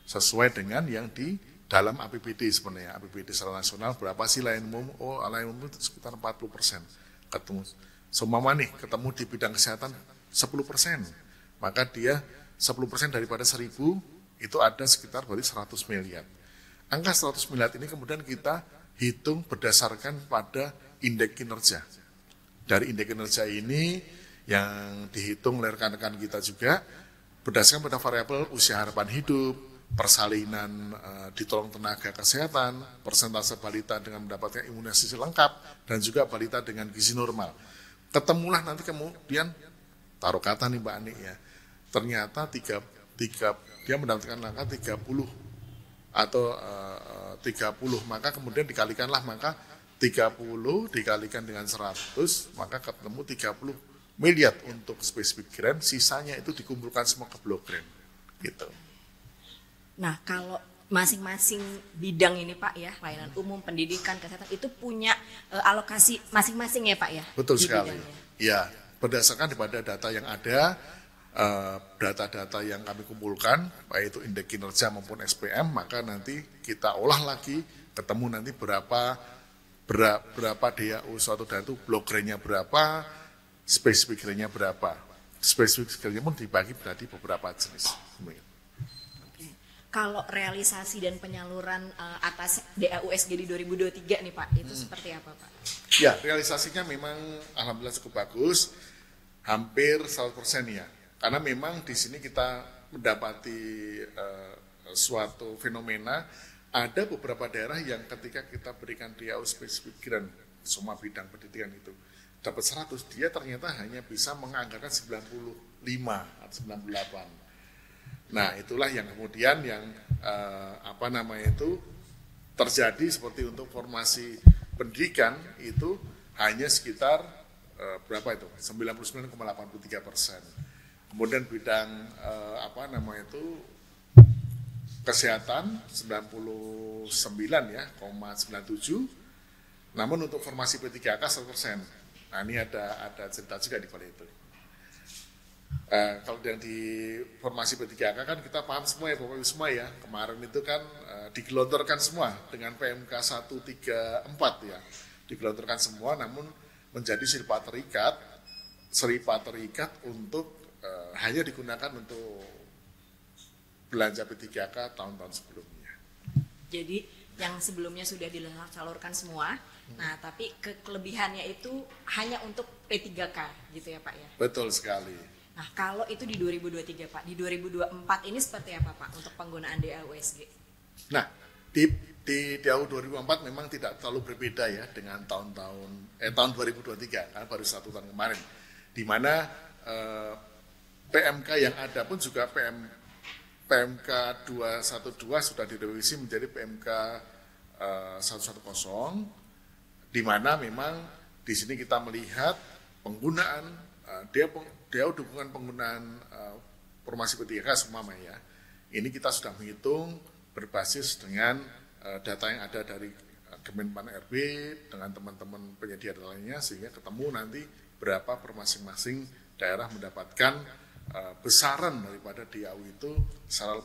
Sesuai dengan yang di dalam APBD sebenarnya. APBD secara nasional berapa sih layanan umum? Oh, layanan umum itu sekitar 40%. Ketemu di bidang kesehatan 10%. Maka dia 10% daripada 1.000 itu ada sekitar berarti 100 miliar. Angka 100 miliar ini kemudian kita hitung berdasarkan pada indeks kinerja. Dari indeks kinerja ini yang dihitung oleh rekan-rekan kita juga berdasarkan pada variabel usia harapan hidup, persalinan ditolong tenaga kesehatan, persentase balita dengan mendapatkan imunisasi lengkap, dan juga balita dengan gizi normal. Ketemulah nanti kemudian, taruh kata nih Mbak Ani ya, ternyata dia mendapatkan angka 30 atau 30, maka kemudian dikalikanlah, maka 30 dikalikan dengan 100, maka ketemu 30 miliar untuk spesifik grant, sisanya itu dikumpulkan semua ke blok grant, gitu. Nah, kalau masing-masing bidang ini Pak ya, layanan umum, pendidikan, kesehatan itu punya alokasi masing-masing ya Pak ya? Betul sekali. Bidangnya. Ya, berdasarkan daripada data yang ada, data-data yang kami kumpulkan, baik itu indeks kinerja maupun SPM, maka nanti kita olah lagi, ketemu nanti berapa DAU suatu daerah itu, blok grant-nya berapa, spesifik grant-nya berapa. Spesifik grant-nya pun dibagi berarti beberapa jenis. Kalau realisasi dan penyaluran atas DAU SG di 2023 nih Pak, itu seperti apa Pak? Ya, realisasinya memang alhamdulillah cukup bagus, hampir 100% ya. Karena memang di sini kita mendapati suatu fenomena, ada beberapa daerah yang ketika kita berikan DAU spesifik grant, semua bidang pendidikan itu, dapat 100, dia ternyata hanya bisa menganggarkan 95 atau 98. Nah, itulah yang kemudian yang terjadi seperti untuk formasi pendidikan itu hanya sekitar berapa itu? 99,83%. Kemudian bidang kesehatan 99,97. Namun untuk formasi P3K 100%. Nah, ini ada cerita juga di balik itu. Kalau yang di formasi P3K kan kita paham semua ya Bapak Ibu semua ya. Kemarin itu kan digelontorkan semua dengan PMK 134 ya. Digelontorkan semua namun menjadi seripa terikat untuk hanya digunakan untuk belanja P3K tahun-tahun sebelumnya. Jadi yang sebelumnya sudah disalurkan semua, nah tapi kelebihannya itu hanya untuk P3K gitu ya Pak ya? Betul sekali. Nah kalau itu di 2023 Pak, di 2024 ini seperti apa Pak untuk penggunaan DAUSG? Nah di DAU 2024 memang tidak terlalu berbeda ya dengan tahun 2023 karena baru 1 tahun kemarin, di mana PMK yang ada pun juga PMK 212 sudah direvisi menjadi PMK 110, di mana memang di sini kita melihat penggunaan DAU dukungan penggunaan formasi P3K semua ya. Ini kita sudah menghitung berbasis dengan data yang ada dari Kemenpan RB dengan teman-teman penyedia data lainnya, sehingga ketemu nanti berapa per masing-masing daerah mendapatkan besaran daripada DAU itu secara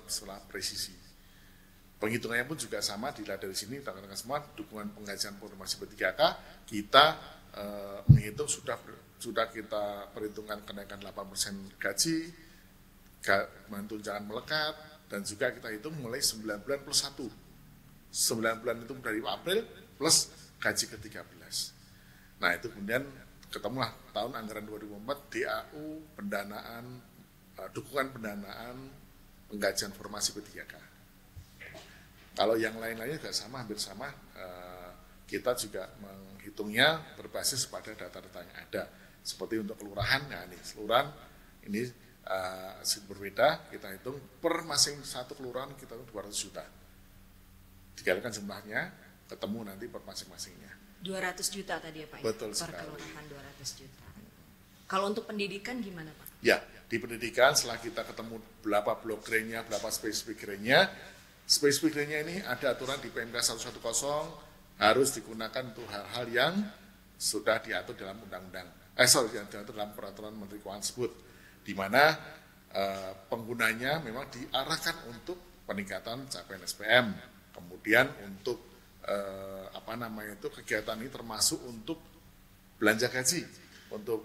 presisi. Penghitungannya pun juga sama, dilihat dari sini, rekan-rekan semua, dukungan pengajian formasi P3K, kita menghitung sudah kita perhitungkan kenaikan 8% gaji, tunjangan melekat, dan juga kita hitung mulai 9 bulan plus 1. 9 bulan itu dari April plus gaji ke-13. Nah itu kemudian ketemulah tahun anggaran 2004 DAU dukungan pendanaan penggajian formasi P3K. Kalau yang lain-lainnya juga sama, hampir sama, kita juga menghitungnya berbasis pada data-data yang ada. Seperti untuk kelurahan, nah ini kelurahan ini berbeda, kita hitung per masing satu kelurahan kita 200 juta. Dikalikan jumlahnya, ketemu nanti per masing-masingnya. 200 juta tadi ya Pak? Betul per sekali. kelurahan 200 juta. Kalau untuk pendidikan gimana Pak? Ya, di pendidikan setelah kita ketemu berapa blok grade-nya, berapa spesifik grade-nya, spesifik grade-nya ini ada aturan di PMK 110 harus digunakan untuk hal-hal yang sudah diatur dalam undang-undang. Yang diatur dalam peraturan Menteri Keuangan tersebut, di mana penggunanya memang diarahkan untuk peningkatan capaian SPM, kemudian untuk kegiatan ini termasuk untuk belanja gaji, untuk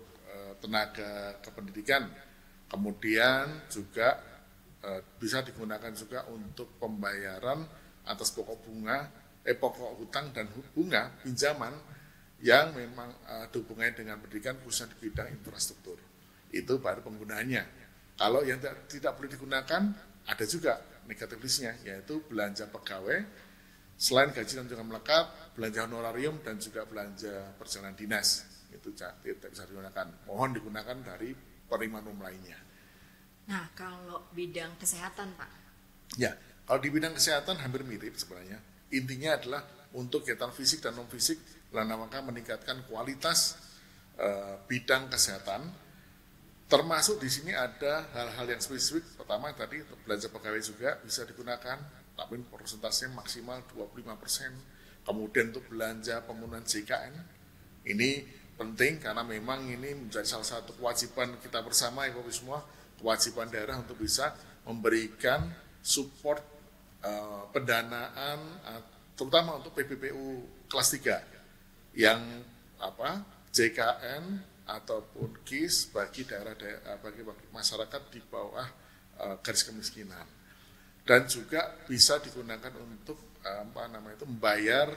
tenaga kependidikan, kemudian juga bisa digunakan juga untuk pembayaran atas pokok hutang dan bunga pinjaman yang memang hubungannya dengan pendidikan khususnya di bidang infrastruktur. Itu baru penggunaannya. Kalau yang tidak boleh digunakan, ada juga negatif listnya, yaitu belanja pegawai, selain gaji dan tunjangan melekat, belanja honorarium dan juga belanja perjalanan dinas. Itu tidak bisa digunakan. Mohon digunakan dari penerimaan umum lainnya. Nah, kalau bidang kesehatan Pak? Ya, kalau di bidang kesehatan hampir mirip sebenarnya. Intinya adalah untuk kegiatan fisik dan non fisik, dalam rangka meningkatkan kualitas bidang kesehatan. Termasuk di sini ada hal-hal yang spesifik. Pertama tadi untuk belanja pegawai juga bisa digunakan, tapi persentasenya maksimal 25%. Kemudian untuk belanja penggunaan JKN, ini penting karena memang ini menjadi salah satu kewajiban kita bersama ya Bapak semua, kewajiban daerah untuk bisa memberikan support pendanaan terutama untuk PPPU kelas 3 yang JKN ataupun KIS bagi bagi masyarakat di bawah garis kemiskinan, dan juga bisa digunakan untuk membayar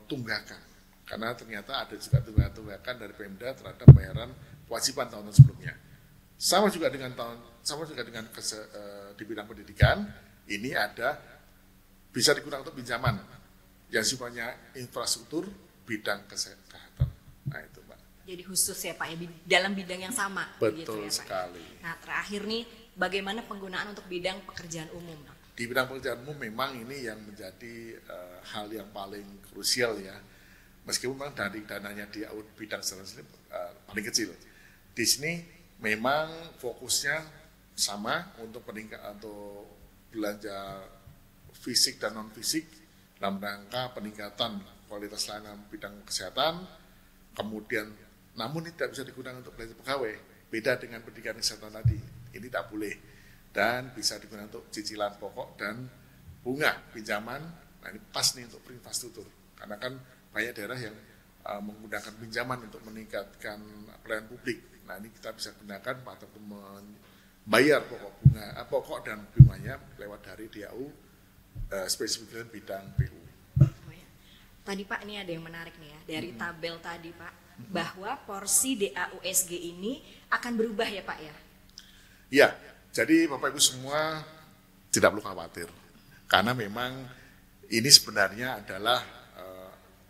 tunggakan, karena ternyata ada juga tunggakan dari Pemda terhadap bayaran kewajiban tahun sebelumnya. Sama juga dengan di bidang pendidikan, ini bisa digunakan untuk pinjaman yang sifatnya infrastruktur bidang kesehatan. Nah itu Pak. Jadi khusus ya Pak ya, dalam bidang yang sama. Betul gitu ya, sekali. Pak. Nah terakhir nih, bagaimana penggunaan untuk bidang pekerjaan umum? Di bidang pekerjaan umum memang ini yang menjadi hal yang paling krusial ya. Meskipun memang dari dananya di bidang sendiri paling kecil. Di sini memang fokusnya sama untuk belanja fisik dan non fisik dalam rangka peningkatan kualitas layanan bidang kesehatan. Kemudian namun ini tidak bisa digunakan untuk belanja pegawai. Beda dengan pendidikan kesehatan tadi, ini tak boleh dan bisa digunakan untuk cicilan pokok dan bunga pinjaman. Nah ini pas nih untuk infrastruktur karena kan banyak daerah yang menggunakan pinjaman untuk meningkatkan pelayanan publik. Nah ini kita bisa gunakan atau membayar pokok dan bunganya lewat dari DAU spesifik bidang PU. Tadi Pak ini ada yang menarik nih ya dari tabel tadi Pak bahwa porsi DAUSG ini akan berubah ya Pak ya? Ya, jadi Bapak Ibu semua tidak perlu khawatir karena memang ini sebenarnya adalah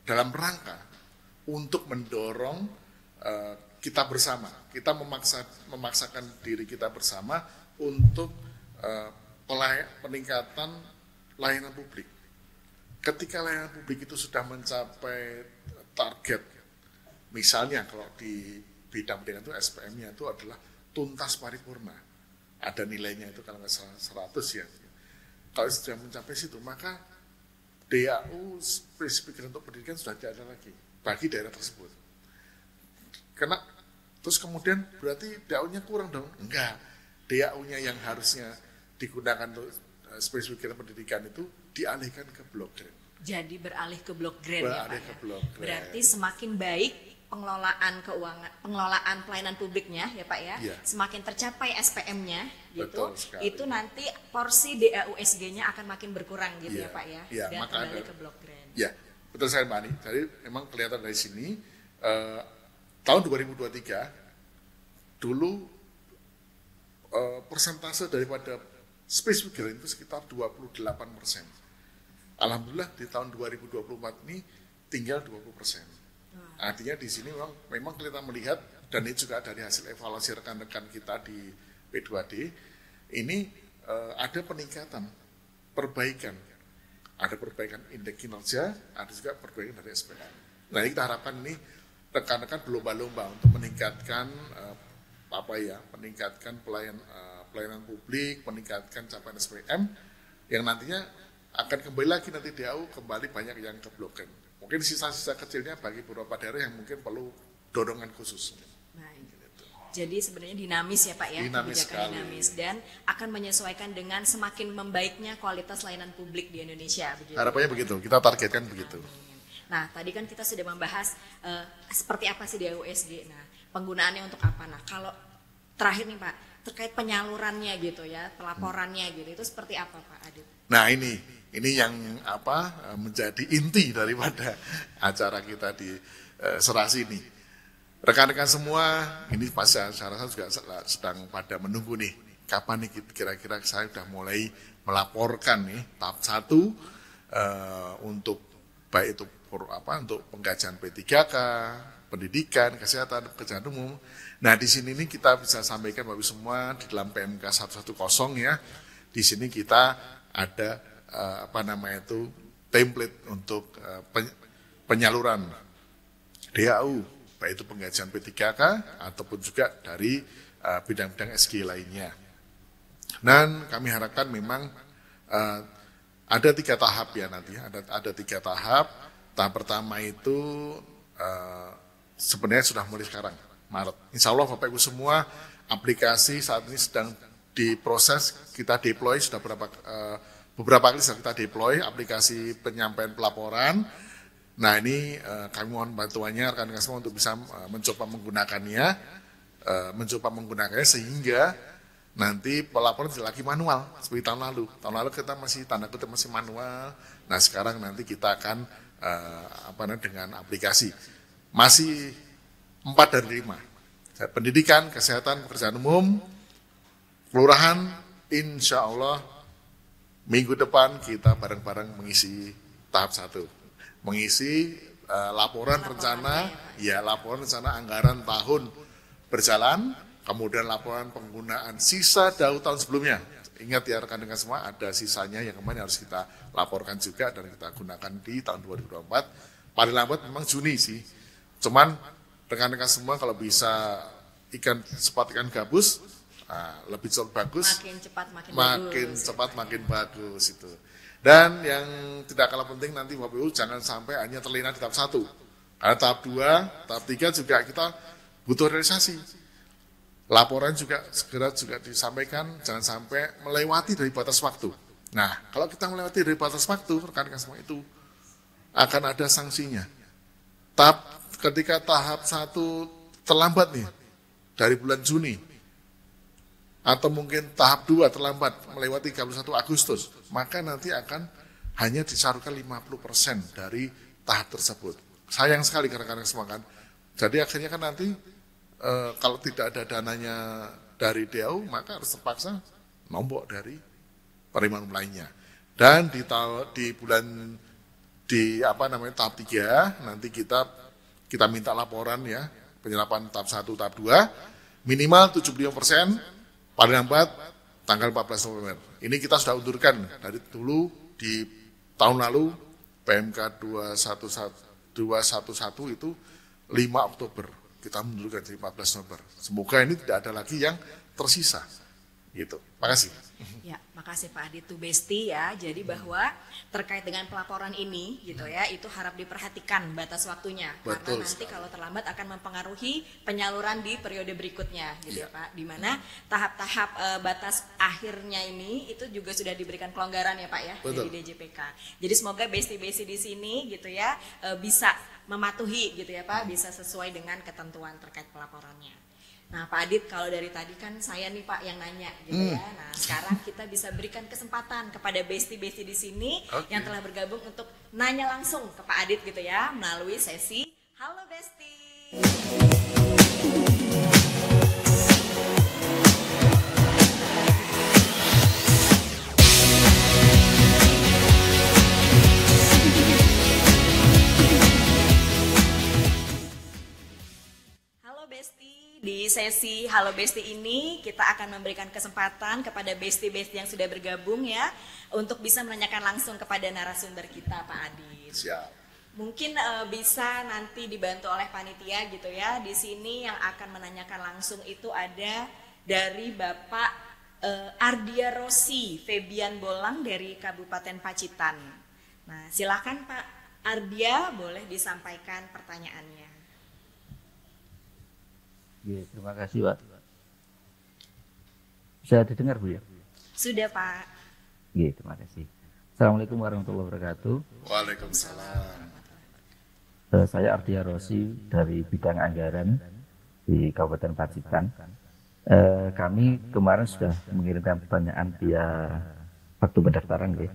dalam rangka untuk mendorong kita bersama, kita memaksakan diri kita bersama untuk peningkatan layanan publik. Ketika layanan publik itu sudah mencapai target, misalnya kalau di bidang pendidikan itu SPM-nya itu adalah tuntas paripurna, ada nilainya itu kalau nggak salah 100 ya. Kalau sudah mencapai situ, maka DAU spesifik untuk pendidikan sudah tidak ada lagi bagi daerah tersebut. Karena terus kemudian berarti DAU-nya kurang dong? Enggak, DAU-nya yang harusnya digunakan untuk spesifik pendidikan itu dialihkan ke blok grant. Jadi beralih ke blok grant ya Pak ya? Blok grant. Berarti semakin baik pengelolaan keuangan, pengelolaan pelayanan publiknya ya Pak ya, semakin tercapai SPM-nya gitu, itu nanti porsi DAUSG-nya akan makin berkurang gitu ya Pak ya, dan kembali ke blok grant. Ya, betul sekali Mbak Ani. Jadi memang kelihatan dari sini tahun 2023 dulu persentase daripada spesifik grant itu sekitar 28%. Alhamdulillah di tahun 2024 ini tinggal 20%. Artinya di sini memang kita melihat dan ini juga dari hasil evaluasi rekan-rekan kita di P2D ini ada peningkatan, perbaikan, ada perbaikan indeks kinerja, ada juga perbaikan dari SPM. Nah ini kita harapkan ini rekan-rekan berlomba-lomba untuk meningkatkan peningkatkan pelayanan publik, meningkatkan capaian SPM yang nantinya akan kembali lagi nanti DAU kembali banyak yang ke blok grant. Mungkin sisa-sisa kecilnya bagi beberapa daerah yang mungkin perlu dorongan khusus. Baik. Jadi sebenarnya dinamis ya Pak ya, kebijakan dinamis dan akan menyesuaikan dengan semakin membaiknya kualitas layanan publik di Indonesia. Begitu. Harapannya begitu, kita targetkan begitu. Nah tadi kan kita sudah membahas seperti apa sih DAUSG. Nah penggunaannya untuk apa? Nah kalau terakhir nih Pak terkait penyalurannya gitu ya, pelaporannya gitu, itu seperti apa Pak Adit? Nah ini yang menjadi inti daripada acara kita di Serasi ini. Rekan-rekan semua ini pasti saya rasa juga sedang pada menunggu nih kapan nih kira-kira saya sudah mulai melaporkan nih tahap 1 untuk baik itu untuk pengkajian P3K, pendidikan, kesehatan, pekerjaan umum. Nah di sini nih kita bisa sampaikan Bapak semua di dalam PMK 110 ya. Di sini kita ada template untuk penyaluran DAU baik itu penggajian P3K ataupun juga dari bidang-bidang SG lainnya. Dan kami harapkan memang ada 3 tahap ya nanti, ada 3 tahap. Tahap pertama itu sebenarnya sudah mulai sekarang Maret. Insya Allah Bapak Ibu semua aplikasi saat ini sedang diproses, kita deploy sudah beberapa kali sudah kita deploy aplikasi penyampaian pelaporan. Nah ini kami mohon bantuannya rekan-rekan semua untuk bisa mencoba menggunakannya sehingga nanti pelaporan tidak lagi manual seperti tahun lalu. Tahun lalu kita masih tanda kutip masih manual. Nah sekarang nanti kita akan dengan aplikasi masih 4 dari 5. Pendidikan, kesehatan, pekerjaan umum, kelurahan, insya Allah minggu depan kita bareng-bareng mengisi tahap 1, mengisi laporan rencana anggaran tahun berjalan, kemudian laporan penggunaan sisa DAU tahun sebelumnya. Ingat ya rekan-rekan semua, ada sisanya yang kemarin harus kita laporkan juga dan kita gunakan di tahun 2024. paling lambat memang Juni sih. Cuman rekan-rekan semua kalau bisa cepat ikan gabus, lebih cepat bagus. Makin cepat makin bagus itu. Dan yang tidak kalah penting nanti Bapak Ibu jangan sampai hanya terlena di tahap 1. Karena tahap 2, tahap 3 juga kita butuh realisasi. Laporan juga segera juga disampaikan, jangan sampai melewati dari batas waktu. Nah, kalau kita melewati dari batas waktu, rekan-rekan semua itu akan ada sanksinya. Ketika tahap 1 terlambat nih, dari bulan Juni, atau mungkin tahap 2 terlambat melewati 31 Agustus, maka nanti akan hanya disalurkan 50% dari tahap tersebut. Sayang sekali rekan-rekan semua kan. Jadi akhirnya kan nanti kalau tidak ada dananya dari DAU, maka harus terpaksa nombok dari penerimaan lainnya. Dan di tahap 3 nanti kita minta laporan ya, penyerapan tahap 1, tahap 2, minimal 75%, paling lambat tanggal 14 November. Ini kita sudah undurkan dari dulu di tahun lalu, PMK 211 itu 5 Oktober. Kita mundurkan jadi 14 November. Semoga ini tidak ada lagi yang tersisa. Gitu. Makasih. Ya, makasih Pak Adit tuh Besti ya. Jadi bahwa terkait dengan pelaporan ini gitu ya, itu harap diperhatikan batas waktunya. Betul, karena nanti kalau terlambat akan mempengaruhi penyaluran di periode berikutnya gitu ya Pak. Di mana tahap-tahap batas akhirnya ini itu juga sudah diberikan kelonggaran ya Pak ya. Betul. Dari DJPK. Jadi semoga Besti-Besti di sini gitu ya bisa mematuhi gitu ya Pak, bisa sesuai dengan ketentuan terkait pelaporannya. Nah Pak Adit, kalau dari tadi kan saya nih Pak yang nanya gitu ya. Nah sekarang kita bisa berikan kesempatan kepada Besti-Besti di sini yang telah bergabung untuk nanya langsung ke Pak Adit gitu ya, melalui sesi Halo Besti. Di sesi Halo Besti ini kita akan memberikan kesempatan kepada Besti-Besti yang sudah bergabung ya untuk bisa menanyakan langsung kepada narasumber kita Pak Adit. Siap. Mungkin bisa nanti dibantu oleh panitia gitu ya. Di sini yang akan menanyakan langsung itu ada dari Bapak Ardia Rossi Febian Bolang dari Kabupaten Pacitan. Nah, silakan Pak Ardia, boleh disampaikan pertanyaannya. Terima kasih Pak. Bisa didengar Bu ya? Sudah Pak. Terima kasih. Assalamualaikum warahmatullahi wabarakatuh. Waalaikumsalam. Saya Ardia Rossi dari bidang anggaran di Kabupaten Pacitan. Kami kemarin sudah mengirimkan pertanyaan via waktu pendaftaran ya.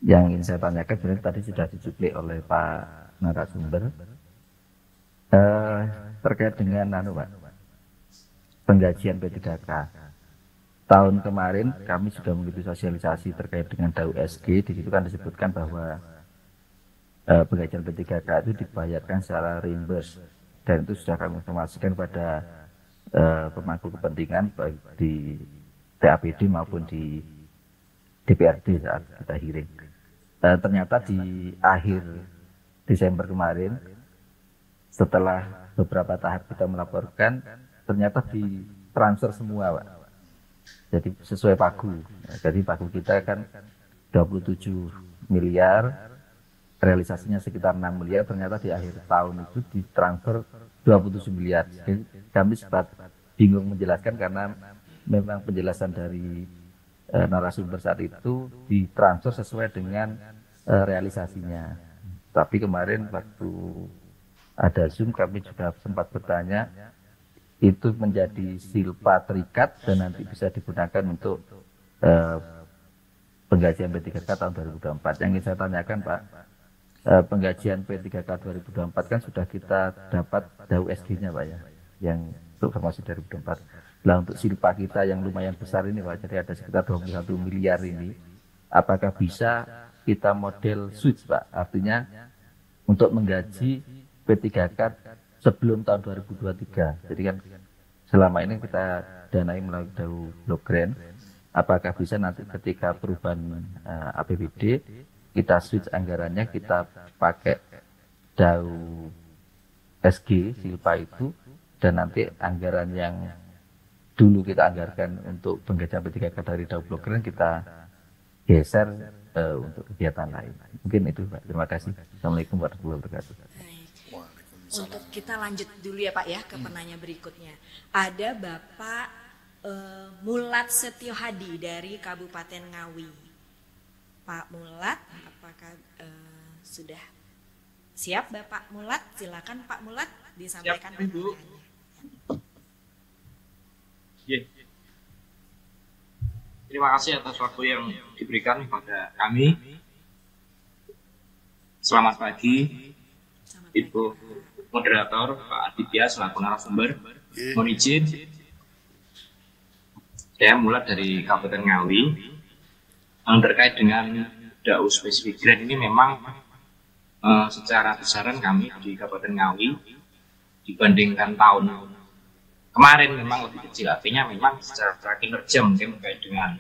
Yang ingin saya tanyakan sebenarnya tadi sudah dijuplik oleh Pak narasumber. Terkait dengan Pak, penggajian P3K. Tahun kemarin kami sudah mengikuti sosialisasi terkait dengan DAU SG. Di situ kan disebutkan bahwa penggajian P3K itu dibayarkan secara reimburse, dan itu sudah kami informasikan pada pemangku kepentingan baik di TAPD maupun di DPRD saat kita hearing. Ternyata di akhir Desember kemarin, setelah beberapa tahap kita melaporkan, ternyata ditransfer semua Pak. Jadi sesuai pagu. Jadi pagu kita kan 27 miliar, realisasinya sekitar 6 miliar, ternyata di akhir tahun itu ditransfer 27 miliar. Jadi kami sempat bingung menjelaskan karena memang penjelasan dari narasumber saat itu ditransfer sesuai dengan realisasinya. Tapi kemarin waktu ada Zoom kami juga sempat bertanya, itu menjadi silpa terikat dan nanti bisa digunakan untuk penggajian P3K tahun 2024. Yang ingin saya tanyakan Pak, penggajian P3K 2024 kan sudah kita dapat DAU SG-nya Pak ya, yang untuk formasi 2024. Nah untuk silpa kita yang lumayan besar ini Pak, jadi ada sekitar 21 miliar ini, apakah bisa kita model switch Pak, artinya untuk menggaji P3K sebelum tahun 2023. Jadi kan selama ini kita danai melalui DAU Blok Grant. Apakah bisa nanti ketika perubahan APBD kita switch anggarannya, kita pakai DAU SG Silpa itu, dan nanti anggaran yang dulu kita anggarkan untuk penggajian P3K dari DAU Blokeren kita geser untuk kegiatan lain. Mungkin itu Pak. Terima kasih. Assalamualaikum warahmatullahi wabarakatuh. Untuk kita lanjut dulu ya Pak ya ke penanya berikutnya. Ada Bapak Mulat Setio Hadi dari Kabupaten Ngawi. Pak Mulat, apakah sudah siap Bapak Mulat? Silakan Pak Mulat disampaikan pertanyaannya. Terima kasih atas waktu yang diberikan kepada kami. Selamat pagi, Ibu Moderator, Pak Aditya selaku narasumber. Mohon izin, saya mulai dari Kabupaten Ngawi. Terkait dengan DAU spesifik grant ini memang secara besaran kami di Kabupaten Ngawi dibandingkan tahun kemarin memang lebih kecil, artinya memang secara kinerja mungkin terkait dengan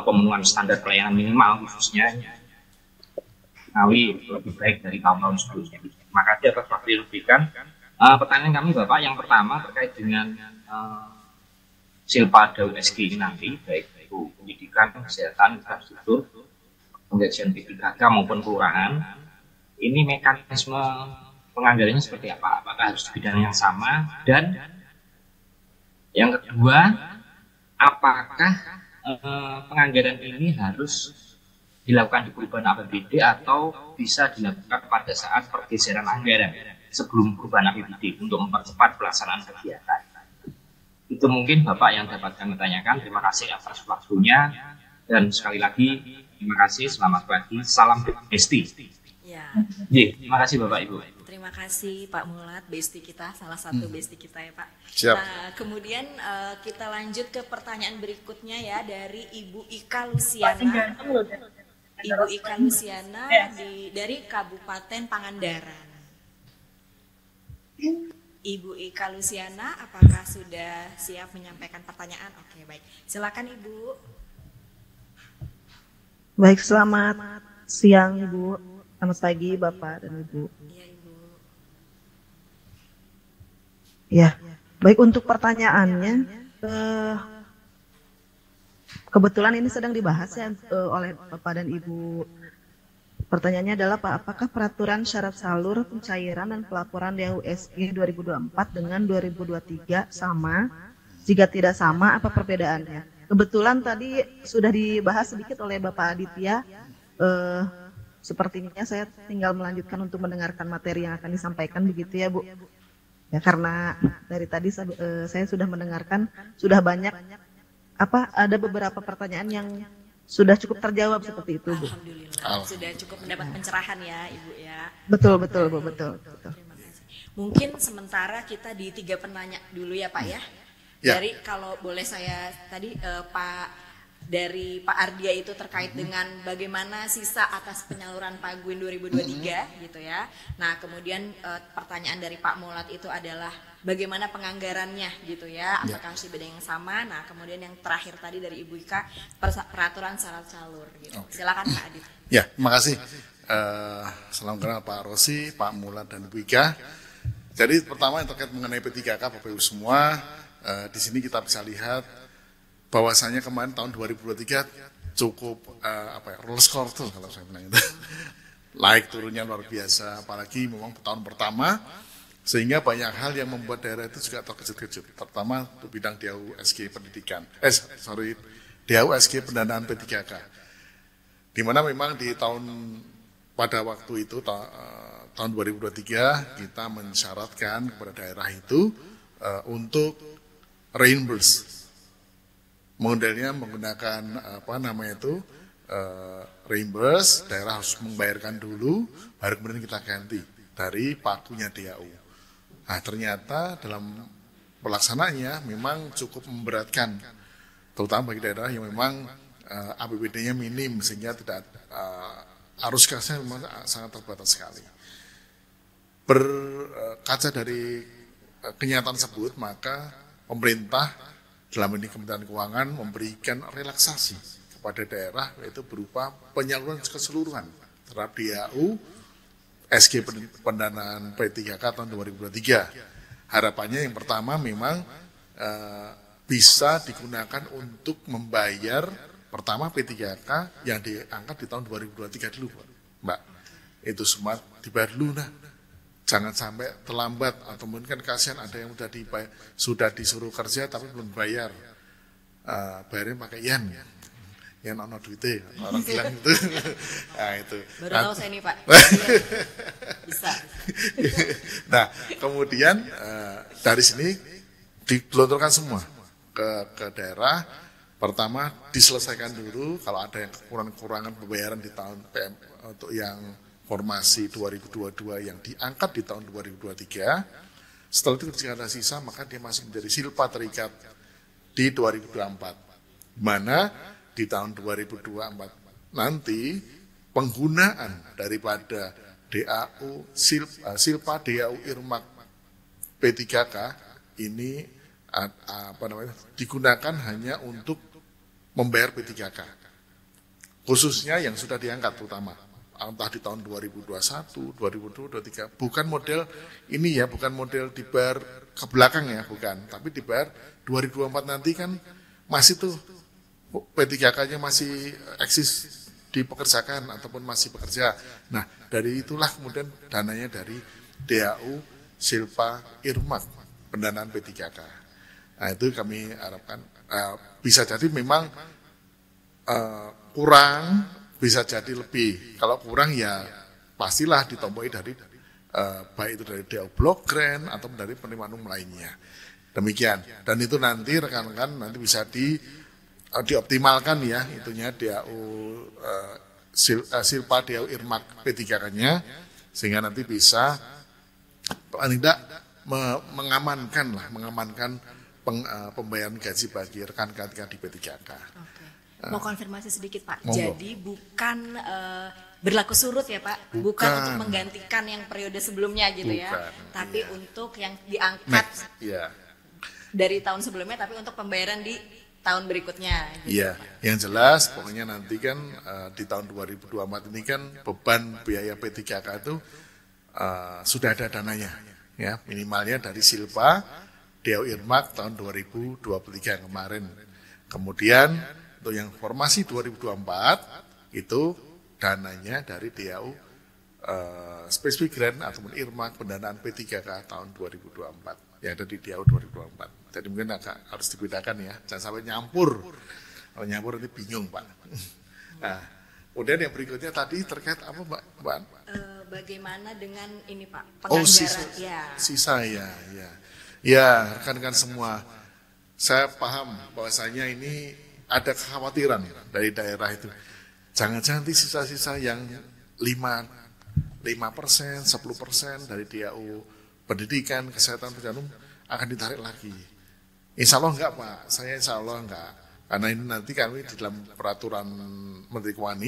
pemenuhan standar pelayanan minimal khususnya Ngawi lebih baik dari tahun-tahun sebelumnya. Terima kasih atas waktu yang diberikan. Pertanyaan kami Bapak yang pertama terkait dengan Silpa DAU SG ini nanti, baik itu pendidikan, kesehatan, infrastruktur, penggajian P3K maupun kelurahan, ini mekanisme penganggarannya seperti apa? Apakah harus di bidang yang sama? Dan yang kedua, apakah penganggaran ini harus dilakukan di perubahan APBD atau bisa dilakukan pada saat pergeseran anggaran sebelum perubahan APBD untuk mempercepat pelaksanaan kegiatan? Itu mungkin Bapak yang dapat kami tanyakan. Terima kasih atas waktunya dan sekali lagi terima kasih. Selamat pagi. Salam Besti. Ya. Terima kasih Bapak Ibu. Terima kasih Pak Mulat, besti kita, salah satu besti kita ya Pak. Siap. Nah, kemudian kita lanjut ke pertanyaan berikutnya ya dari Ibu Ika Luciana. Ibu Ika Luciana dari Kabupaten Pangandaran. Ibu Ika Luciana, apakah sudah siap menyampaikan pertanyaan? Oke, baik. Silakan Ibu. Baik, selamat siang Ibu. Selamat pagi Bapak dan Ibu. Iya Ibu. Ya, baik, untuk pertanyaannya, kebetulan ini sedang dibahas ya oleh Bapak dan Ibu. Pertanyaannya adalah Pak, apakah peraturan syarat salur pencairan dan pelaporan DAU SG 2024 dengan 2023 sama? Jika tidak sama, apa perbedaannya? Kebetulan tadi sudah dibahas sedikit oleh Bapak Aditya. Sepertinya saya tinggal melanjutkan untuk mendengarkan materi yang akan disampaikan, begitu ya Bu? Ya, karena dari tadi saya sudah mendengarkan, sudah banyak ada beberapa pertanyaan yang sudah cukup terjawab seperti itu, Bu. Alhamdulillah, sudah cukup mendapat pencerahan ya Ibu ya. Betul, betul Bu, betul. Terima kasih. Mungkin sementara kita di 3 penanya dulu ya Pak ya. Ya. Dari kalau boleh saya tadi dari Pak Ardia itu terkait dengan bagaimana sisa atas penyaluran Paguin 2023 gitu ya. Nah kemudian pertanyaan dari Pak Mulat itu adalah bagaimana penganggarannya gitu ya, apakah harus di bidang yang sama. Nah kemudian yang terakhir tadi dari Ibu Ika peraturan syarat salur gitu. Silakan Pak Adit. Ya, terima kasih. Salam kenal Pak Rosi, Pak Mulat dan Ibu Ika. Jadi pertama yang terkait mengenai P3K Bapak Ibu semua, di sini kita bisa lihat bahwasanya kemarin tahun 2023 cukup roller coaster kalau saya bilang itu. Naik turunnya luar biasa, apalagi memang tahun pertama, sehingga banyak hal yang membuat daerah itu juga terkejut-kejut, terutama untuk bidang DAU SG pendidikan. DAU SG pendanaan P3K. Di mana memang di pada waktu itu tahun 2023 kita mensyaratkan kepada daerah itu untuk reimburse. Modelnya menggunakan reimburse, daerah harus membayarkan dulu, baru kemudian kita ganti dari pakunya DAU. Nah ternyata dalam pelaksanaannya memang cukup memberatkan, terutama bagi daerah yang memang APBD-nya minim sehingga tidak arus kasnya memang sangat terbatas sekali. Berkaca dari kenyataan tersebut, maka pemerintah dalam ini Kementerian Keuangan memberikan relaksasi kepada daerah, yaitu berupa penyaluran keseluruhan terhadap DAU SG pendanaan P3K tahun 2023. Harapannya yang pertama memang bisa digunakan untuk membayar pertama P3K yang diangkat di tahun 2023 dulu, Mbak. Itu semua dibayar dulu, nah. Jangan sampai terlambat, atau mungkin kan kasihan ada yang sudah disuruh kerja tapi belum bayar. Bayarnya pakai yen, yen ono duitnya, orang bilang itu. Nah, itu. Baru tahu saya nih, Pak. Bisa. Nah, kemudian dari sini digelontorkan semua ke daerah. Pertama diselesaikan dulu kalau ada yang kekurangan pembayaran di tahun PM untuk yang formasi 2022 yang diangkat di tahun 2023. Setelah itu jika ada sisa maka dia masih menjadi silpa terikat di 2024. Di mana di tahun 2024 nanti penggunaan daripada DAU silpa DAU Irmak P3K ini digunakan hanya untuk membayar P3K, khususnya yang sudah diangkat terutama entah di tahun 2021, 2023, bukan model ini ya, bukan model dibayar ke belakang ya, bukan, tapi dibayar 2024 nanti kan masih tuh P3K-nya masih eksis dipekerjakan ataupun masih bekerja. Nah, dari itulah kemudian dananya dari DAU Silpa Irmak pendanaan P3K. Nah, itu kami harapkan bisa jadi memang kurang, bisa jadi lebih. Kalau kurang ya pastilah ditomboi dari baik itu dari DAU Block Grant atau dari penerimaan umum lainnya. Demikian. Dan itu nanti rekan-rekan nanti bisa dioptimalkan ya, itunya DAU Silpa DAU Irmak P3K-nya, sehingga nanti bisa paling tidak mengamankan pembayaran gaji bagi rekan-rekan di P3K. Oke. Mau konfirmasi sedikit, Pak. Monggo. Jadi bukan berlaku surut ya, Pak? Bukan untuk menggantikan yang periode sebelumnya gitu ya. Tapi untuk yang diangkat dari tahun sebelumnya, tapi untuk pembayaran di tahun berikutnya. Gitu, Iya, yang jelas pokoknya nanti kan di tahun 2024 ini kan beban biaya P3K itu sudah ada dananya, ya minimalnya dari Silpa DAU Irmak tahun 2023 yang kemarin. Kemudian untuk yang formasi 2024 itu dananya dari DAU Specific Grant ataupun Irmak pendanaan P3K tahun 2024 yang ada di DAU 2024. Jadi mungkin agak harus dibedakan ya, jangan sampai nyampur. Kalau nyampur nanti bingung, Pak. Nah, kemudian yang berikutnya tadi terkait apa, Mbak? Bagaimana dengan ini, Pak? Penganggaran. Sisa ya. Ya, rekan-rekan semua, saya paham bahwasanya ini ada kekhawatiran dari daerah itu. Jangan-jangan nanti sisa-sisa yang 5%, 10% dari DAU pendidikan, kesehatan, pendidikan akan ditarik lagi. Insya Allah enggak, Pak. Saya insya Allah enggak. Karena ini nanti kami di dalam peraturan Menteri Keuangan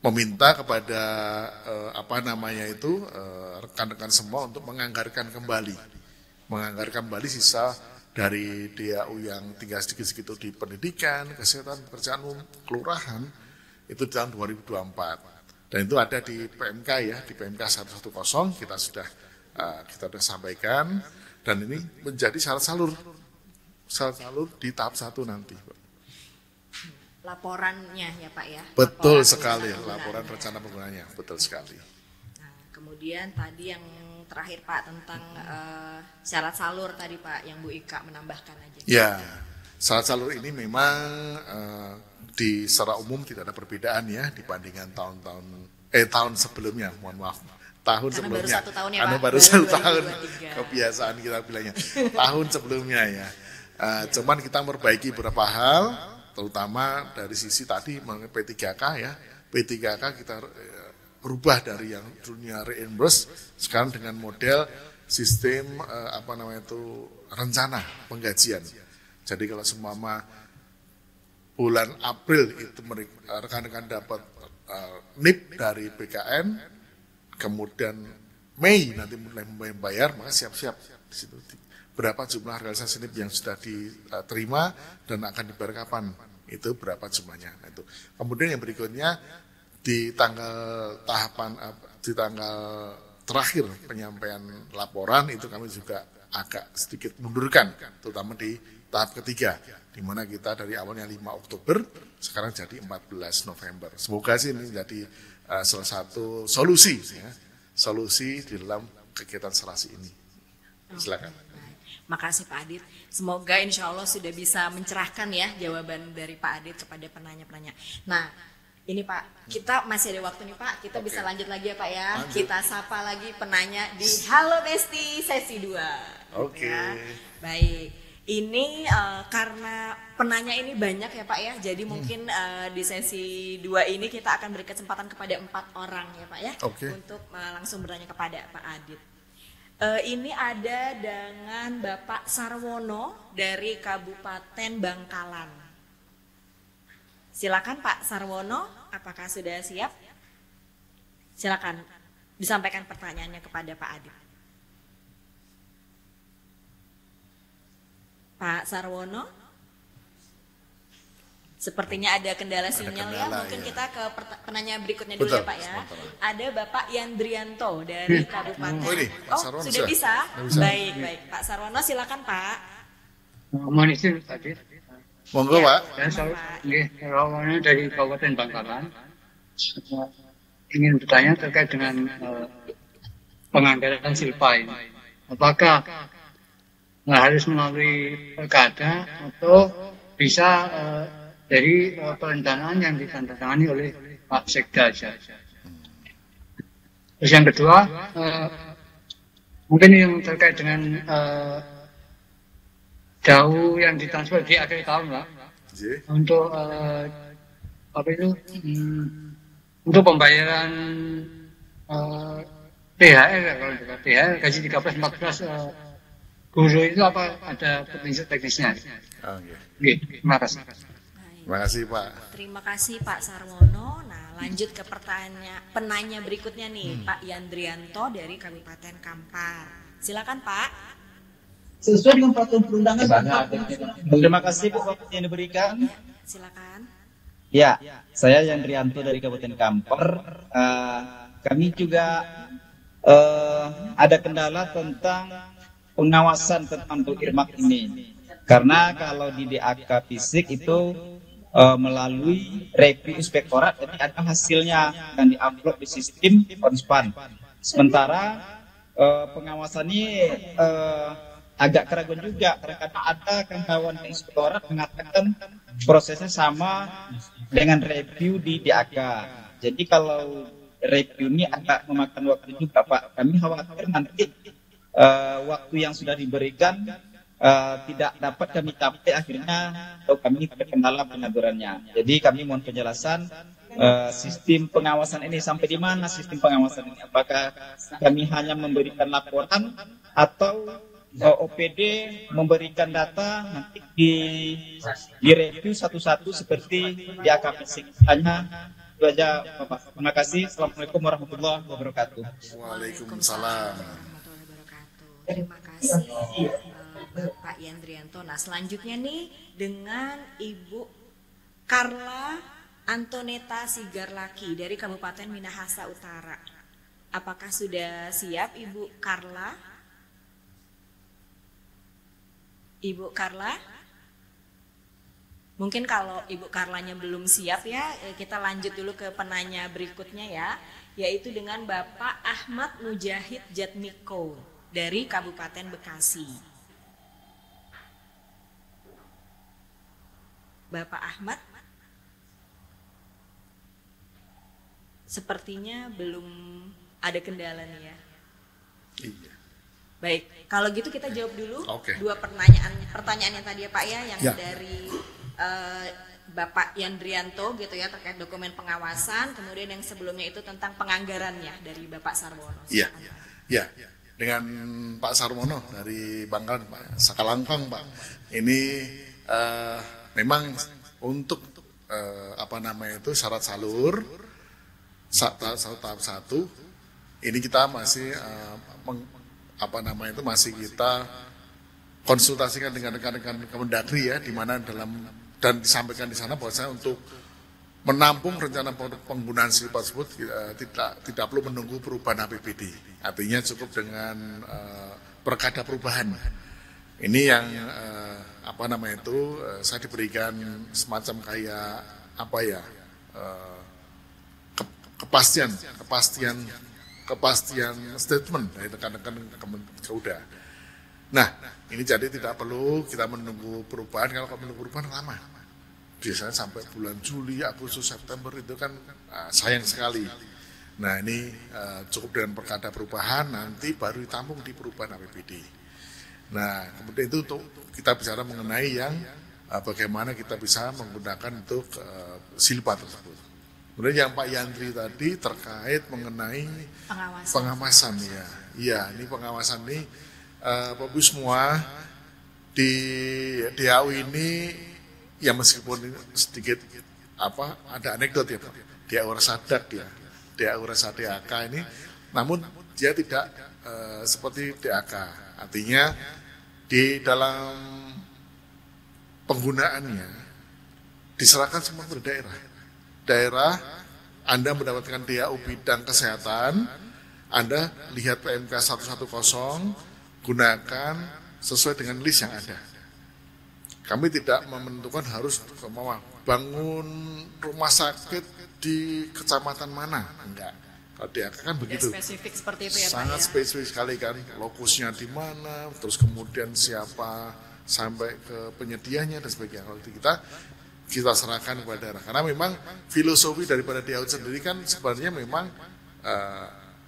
meminta kepada rekan-rekan semua untuk menganggarkan kembali sisa dari DAU yang tinggal sedikit-sedikit di pendidikan, kesehatan, pekerjaan umum, kelurahan itu di tahun 2024. Dan itu ada di PMK ya, di PMK 110 kita sudah sampaikan, dan ini menjadi syarat salur di tahap 1 nanti. Laporannya ya, Pak ya. Betul sekali, laporan rencana penggunaannya, betul sekali. Nah, kemudian tadi yang terakhir, Pak, tentang syarat salur tadi, Pak, yang Bu Ika menambahkan aja. Ya, syarat salur ini memang secara umum tidak ada perbedaan ya dibandingkan tahun sebelumnya, mohon maaf. Tahun Karena sebelumnya. baru 1 tahun ya, Pak. Baru 1 tahun. 2023. Kebiasaan kita bilangnya. Tahun sebelumnya ya. Cuman kita memperbaiki beberapa hal, terutama dari sisi tadi mengenai P3K ya. P3K kita berubah dari yang dunia reimburse sekarang dengan model sistem rencana penggajian. Jadi kalau seumpama bulan April itu rekan-rekan dapat NIP dari BKN, kemudian Mei nanti mulai membayar, maka siap-siap di situ berapa jumlah realisasi NIP yang sudah diterima dan akan dibayar kapan. itu berapa jumlahnya. Nah, itu. Kemudian yang berikutnya di tanggal terakhir penyampaian laporan itu kami juga agak sedikit mundurkan, terutama di tahap ketiga, di mana kita dari awalnya 5 Oktober, sekarang jadi 14 November. Semoga sih ini menjadi salah satu solusi, ya, solusi di dalam kegiatan serasi ini. Silakan. Makasih Pak Adit. Semoga insya Allah sudah bisa mencerahkan ya jawaban dari Pak Adit kepada penanya-penanya. Nah, ini Pak, kita masih ada waktu nih Pak, kita bisa lanjut lagi ya Pak ya. Lanjut. Kita sapa lagi penanya di Halo Besti sesi 2. Oke. Ya. Baik, ini karena penanya ini banyak ya Pak ya, jadi mungkin di sesi 2 ini kita akan beri kesempatan kepada 4 orang ya Pak ya. Untuk langsung bertanya kepada Pak Adit. Ini ada dengan Bapak Sarwono dari Kabupaten Bangkalan. Silakan Pak Sarwono, apakah sudah siap? Silakan disampaikan pertanyaannya kepada Pak Adit. Pak Sarwono, sepertinya ada kendala sinyal ya. Mungkin kita ke penanya berikutnya dulu ya Pak ya. Ada Bapak Yandrianto dari Kabupaten. Oh, sudah bisa? Baik. Pak Sarwono silakan Pak. Mohon izin Pak Adit. Monggo Pak. Saya dari Kabupaten Bangkalan. Ingin bertanya terkait dengan penganggaran Silpa ini. Apakah harus melalui Perkada atau bisa dari perencanaan yang ditandatangani oleh Pak Sekda saja. Terus yang kedua, mungkin yang terkait dengan DAU yang ditransfer di akhir tahun lah, untuk untuk pembayaran THR kalau tidak THR gaji 13-14 guru itu apa ada petunjuk teknisnya? Terima kasih. Terima kasih Pak. Terima kasih Pak Sarwono. Nah, lanjut ke penanya berikutnya nih, Pak Yandrianto dari Kabupaten Kampar. Silakan Pak. Sesuai dengan peraturan perundangan. Terima kasih Bu waktu yang diberikan. Silakan. Ya, saya Yandrianto dari Kabupaten Kampar. Kami juga ada kendala tentang pengawasan tentang irmak ini. Karena kalau di DAK fisik itu melalui review inspektorat, jadi ada hasilnya dan diupload di sistem Onspan. Sementara pengawasan ini agak keraguan juga karena ada kawan inspektorat mengatakan prosesnya sama dengan review di DAK. Jadi kalau review ini agak memakan waktu juga Pak. Kami khawatir nanti waktu yang sudah diberikan tidak dapat kami capai akhirnya atau kami terkendala penyalurannya. Jadi kami mohon penjelasan sistem pengawasan ini sampai di mana sistem pengawasan ini. Apakah kami hanya memberikan laporan atau OPD memberikan data nanti di review satu-satu seperti di AKP. Hanya itu aja Bapak. Terima kasih. Assalamualaikum warahmatullahi wabarakatuh. Waalaikumsalam. Terima kasih Bapak Yandrianto. Nah selanjutnya nih dengan Ibu Carla Antoneta Sigarlaki dari Kabupaten Minahasa Utara. Apakah sudah siap Ibu Carla? Ibu Carla? Mungkin kalau Ibu Carlanya belum siap ya, kita lanjut dulu ke penanya berikutnya ya, yaitu dengan Bapak Ahmad Mujahid Jatmiko dari Kabupaten Bekasi. Bapak Ahmad, sepertinya belum ada kendala nih ya. Iya. Baik, kalau gitu kita jawab dulu dua pertanyaan yang tadi ya Pak ya, yang dari Bapak Yandrianto gitu ya terkait dokumen pengawasan, kemudian yang sebelumnya itu tentang penganggarannya dari Bapak Sarwono. Iya, ya, dengan Pak Sarwono dari Bangkalan, Pak Sakalangkong, Pak. Ini memang untuk syarat salur tahap 1 ini kita masih masih kita konsultasikan dengan rekan-rekan Kemendagri ya, di mana dalam dan disampaikan di sana bahwasanya untuk menampung rencana penggunaan silipat tersebut tidak perlu menunggu perubahan APBD. Artinya cukup dengan perkada perubahan. Ini yang saya diberikan semacam kayak kepastian statement dari rekan-rekan Kemuda. Nah, ini jadi tidak perlu kita menunggu perubahan. Kalau menunggu perubahan lama, biasanya sampai bulan Juli, Agustus, September itu kan sayang sekali. Nah, ini cukup dengan perkada perubahan, nanti baru ditampung di perubahan APBD. Nah, kemudian itu untuk kita bicara mengenai yang bagaimana kita bisa menggunakan untuk silipat tersebut. Kemudian yang Pak Yandri tadi terkait mengenai pengawasan ya. Iya, ini pengawasan ini Bapak Ibu semua di DAU ini ya meskipun sedikit ada anekdot ya Pak. DAU Rasadak ya. DAU Rasadak ini namun dia tidak seperti DAK. Artinya di dalam penggunaannya diserahkan semua ke daerah. Daerah Anda mendapatkan DAU bidang kesehatan, Anda lihat PMK 110, gunakan sesuai dengan list yang ada. Kami tidak menentukan harus bangun rumah sakit di kecamatan mana, enggak. Kalau DAK kan begitu. Ya, spesifik seperti itu ya sangat Pak ya? Spesifik sekali kan, lokusnya di mana, terus kemudian siapa sampai ke penyedianya dan sebagainya. Kalau kita serahkan kepada daerah. Karena memang filosofi daripada DAU sendiri kan sebenarnya memang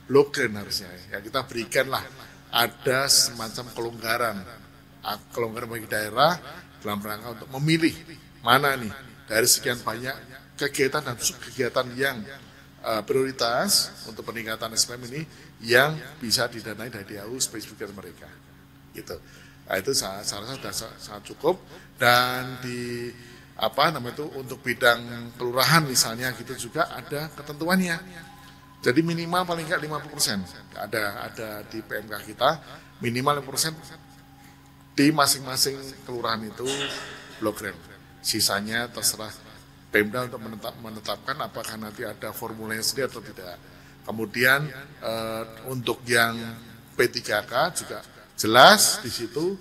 lockdown harusnya. Ya kita berikanlah ada semacam kelonggaran bagi daerah dalam rangka untuk memilih mana nih dari sekian banyak kegiatan dan subkegiatan yang prioritas untuk peningkatan SPM ini yang bisa didanai dari DAU spesifik mereka. Gitu. Nah, itu saya rasa sudah sangat cukup dan di untuk bidang kelurahan misalnya gitu juga ada ketentuannya. Jadi minimal paling enggak 50%. Ada di PMK kita minimal 50% di masing-masing kelurahan itu blok grant. Sisanya terserah Pemda untuk menetapkan apakah nanti ada formulanya sendiri atau tidak. Kemudian untuk yang P3K juga jelas di situ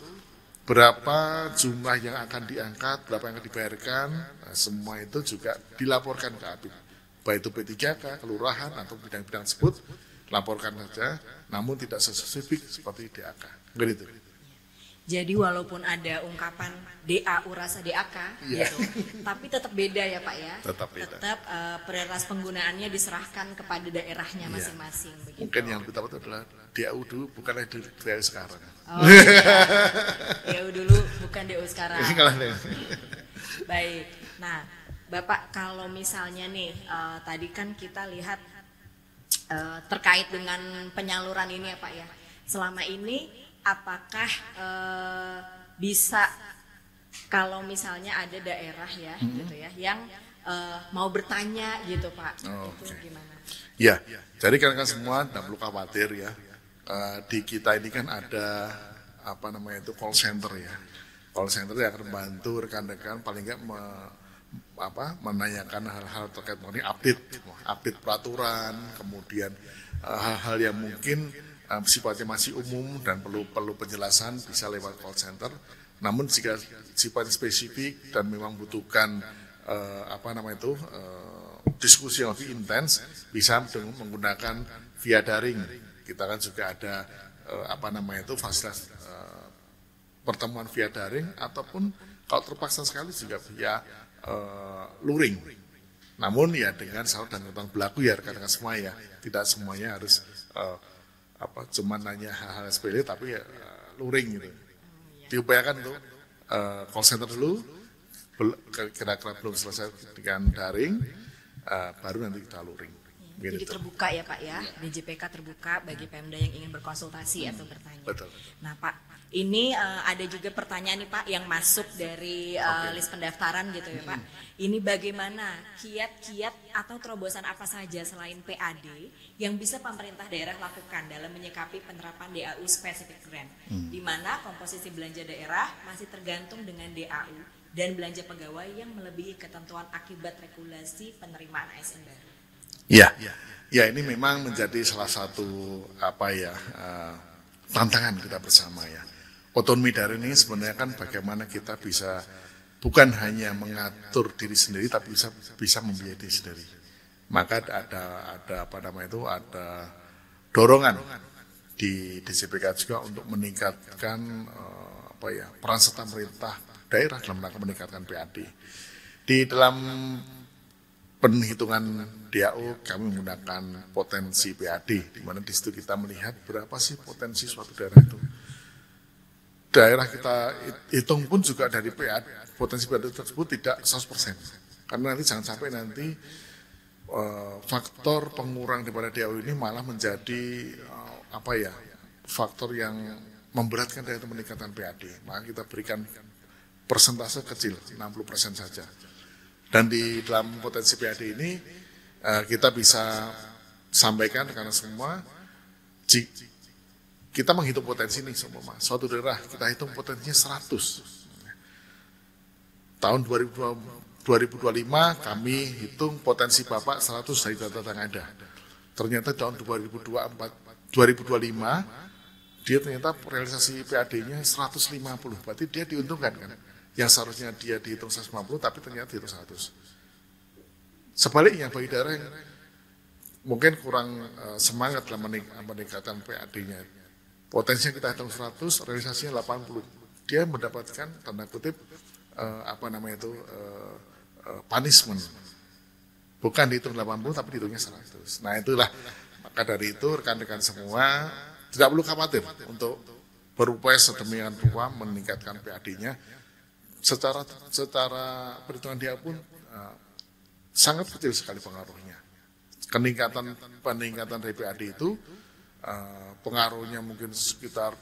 berapa jumlah yang akan diangkat, berapa yang akan dibayarkan, nah, semua itu juga dilaporkan ke APID. Baik itu P3K, kelurahan, atau bidang-bidang tersebut, laporkan saja, namun tidak spesifik seperti DAK. Begitu. Jadi walaupun ada ungkapan DAU rasa DAK, gitu, tapi tetap beda ya Pak ya? Tetap beda. Tetap prioritas penggunaannya diserahkan kepada daerahnya masing-masing. Begitu. Mungkin yang kita tahu adalah DAU dulu, bukanlah DAU sekarang. Oh, iya. DAU dulu, bukan DAU sekarang. Baik, nah Bapak kalau misalnya nih, tadi kan kita lihat terkait dengan penyaluran ini ya Pak ya, selama ini apakah bisa kalau misalnya ada daerah ya gitu ya yang mau bertanya gitu Pak, itu gimana? Ya, jadi kan semua tidak perlu khawatir ya. Di kita ini kan ada call center ya. Call center yang akan membantu rekan-rekan paling enggak menanyakan hal-hal terkait mengenai update peraturan, kemudian hal-hal yang mungkin sifatnya masih umum dan perlu penjelasan bisa lewat call center. Namun jika sifatnya spesifik dan memang butuhkan diskusi yang lebih intens, bisa menggunakan via daring. Kita kan juga ada fasilitas pertemuan via daring ataupun kalau terpaksa sekali juga via luring. Namun ya dengan syarat dan ketentuan berlaku ya rekan-rekan semua ya, tidak semuanya harus cuma nanya hal-hal sepele tapi ya luring gitu. Diupayakan untuk call center dulu, kira-kira belum selesai dengan daring, baru nanti kita luring. Jadi terbuka ya Pak ya, DJPK terbuka bagi Pemda yang ingin berkonsultasi atau bertanya. Betul. Nah Pak, ini ada juga pertanyaan nih Pak yang masuk dari list pendaftaran gitu ya Pak. Ini bagaimana kiat-kiat atau terobosan apa saja selain PAD yang bisa pemerintah daerah lakukan dalam menyikapi penerapan DAU Specific Grant, di mana komposisi belanja daerah masih tergantung dengan DAU dan belanja pegawai yang melebihi ketentuan akibat regulasi penerimaan ASN baru. Ya ini memang menjadi salah satu tantangan kita bersama ya. Otonomi daerah ini sebenarnya kan bagaimana kita bisa bukan hanya mengatur diri sendiri tapi bisa membiayai diri sendiri. Maka ada dorongan di DJPK juga untuk meningkatkan peran serta pemerintah daerah dalam rangka meningkatkan PAD. Di dalam penhitungan DAU kami menggunakan potensi PAD, di mana di situ kita melihat berapa sih potensi suatu daerah itu. Daerah kita hitung pun juga dari PAD, potensi PAD tersebut tidak 100%. Karena nanti jangan sampai nanti faktor pengurang daripada DAU ini malah menjadi faktor yang memberatkan daerah itu meningkatkan PAD. Maka kita berikan persentase kecil, 60% saja. Dan di dalam potensi PAD ini kita bisa sampaikan karena semua kita menghitung potensi ini semua. Suatu daerah kita hitung potensinya 100. Tahun 2025 kami hitung potensi Bapak 100 dari data yang ada. Ternyata tahun 2025 dia ternyata realisasi PAD-nya 150. Berarti dia diuntungkan kan. Yang seharusnya dia dihitung 150 tapi ternyata dihitung 100. Sebaliknya bagi daerah yang mungkin kurang semangat dalam meningkatkan PAD-nya, potensinya kita hitung 100, realisasinya 80. Dia mendapatkan tanda kutip punishment. Bukan dihitung 80 tapi dihitungnya 100. Nah itulah, maka dari itu rekan-rekan semua tidak perlu khawatir untuk berupaya sedemikian rupa meningkatkan PAD-nya. Secara perhitungan dia pun sangat kecil sekali pengaruhnya. Peningkatan dari PAD itu pengaruhnya mungkin sekitar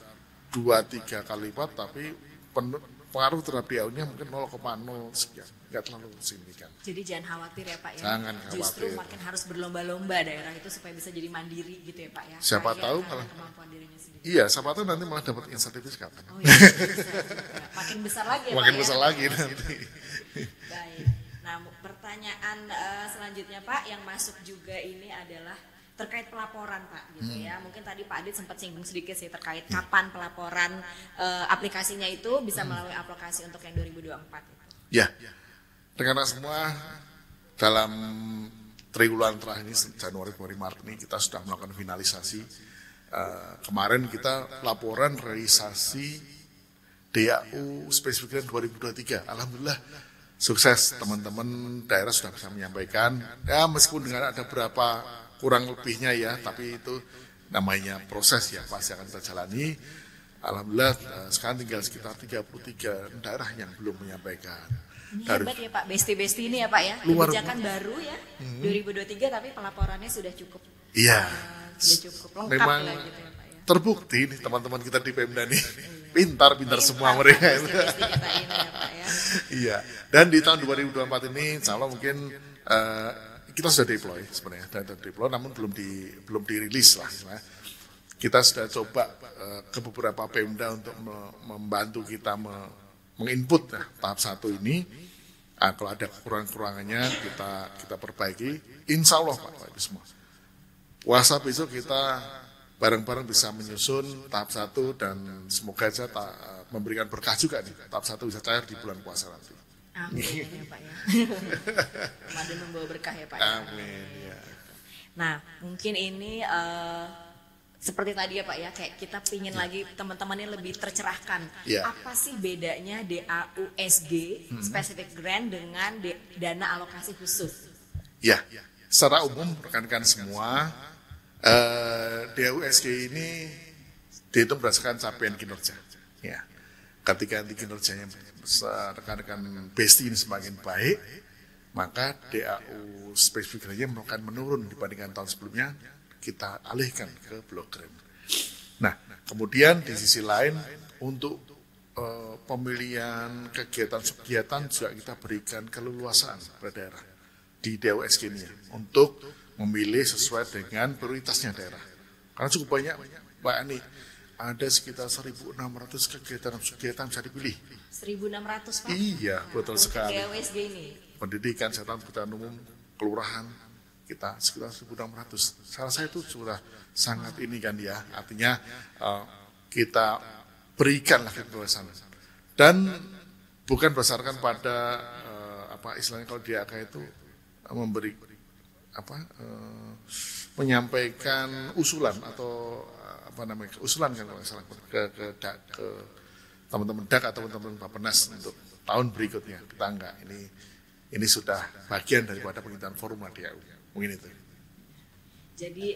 2-3 kali lipat, tapi pengaruh terhadap DAU-nya mungkin 0,0 sekian, nggak terlalu signifikan. Jadi jangan khawatir ya Pak ya. Jangan khawatir. Justru makin harus berlomba-lomba daerah itu supaya bisa jadi mandiri gitu ya Pak ya. Siapa tahu malah kemampuan dirinya sendiri. Iya, siapa tahu nanti malah dapat insentif sekarang. Oh iya, makin besar lagi ya Pak. Makin besar lagi nanti. Baik. Nah, pertanyaan selanjutnya Pak yang masuk juga ini adalah terkait pelaporan Pak gitu ya. Mungkin tadi Pak Adit sempat singgung sedikit sih terkait kapan pelaporan aplikasinya itu bisa melalui aplikasi untuk yang 2024 itu. Ya. Rekan-rekan semua, dalam triwulan terakhir ini Januari, Februari, Maret ini kita sudah melakukan finalisasi. Kemarin kita laporan realisasi DAU spesifik 2023. Alhamdulillah sukses, teman-teman daerah sudah bisa menyampaikan. Ya meskipun dengan ada berapa kurang lebihnya ya, tapi itu namanya proses ya, pasti akan kita jalani. Alhamdulillah sekarang tinggal sekitar 33 daerah yang belum menyampaikan. Ini hebat ya Pak, besti-besti ini ya Pak ya, kebijakan baru ya 2023 tapi pelaporannya sudah cukup. Iya. Sudah cukup lengkap memang lah gitu ya Pak ya. Terbukti nih teman-teman kita di Pemda nih, pintar semua mereka itu. Kita ini ya Pak ya. Iya. Dan di tahun 2024 ini, insya Allah mungkin kita sudah deploy sebenarnya, namun belum dirilis lah. Kita sudah coba ke beberapa Pemda untuk membantu kita menginput tahap 1 ini. Kalau ada kekurangan-kekurangannya kita perbaiki. Insya Allah Pak, itu semua. Puasa besok kita bareng-bareng bisa menyusun tahap 1 dan semoga aja memberikan berkah juga nih. Tahap 1 bisa cair di bulan puasa nanti. Amin ya Pak ya. Ramadan membawa berkah ya Pak ya. Amin ya. Nah mungkin ini seperti tadi ya Pak ya, kayak kita pingin lagi teman-temannya lebih tercerahkan. Apa sih bedanya DAU SG specific grant dengan dana alokasi khusus? Ya, secara umum rekan-rekan semua DAU SG ini dihitung berdasarkan capaian kinerja. Ya, ketika nanti kinerjanya rekan-rekan Besti ini semakin baik, maka DAU spesifik grantnya akan menurun dibandingkan tahun sebelumnya. Kita alihkan ke blok grant. Nah, kemudian di sisi lain untuk pemilihan kegiatan juga kita berikan keleluasaan pada daerah di DAU SG ini untuk memilih sesuai dengan prioritasnya daerah. Karena cukup banyak Pak Ani ada sekitar 1.600 kegiatan bisa dipilih. 1.600 Pak? Iya, betul sekali. DAUSG ini? Pendidikan, kesehatan, pengetahuan umum, kelurahan, kita sekitar 1.600. Saya rasa itu sudah sangat ini kan ya, artinya kita berikanlah kebebasan. Dan bukan berdasarkan pada apa istilahnya kalau DAK itu memberi apa menyampaikan usulan atau apa namanya usulan kan kalau salah ke teman-teman DAK atau teman-teman Bappenas untuk tahun berikutnya. Kita enggak, ini sudah bagian daripada penghinaan forum DAU, mungkin itu. Jadi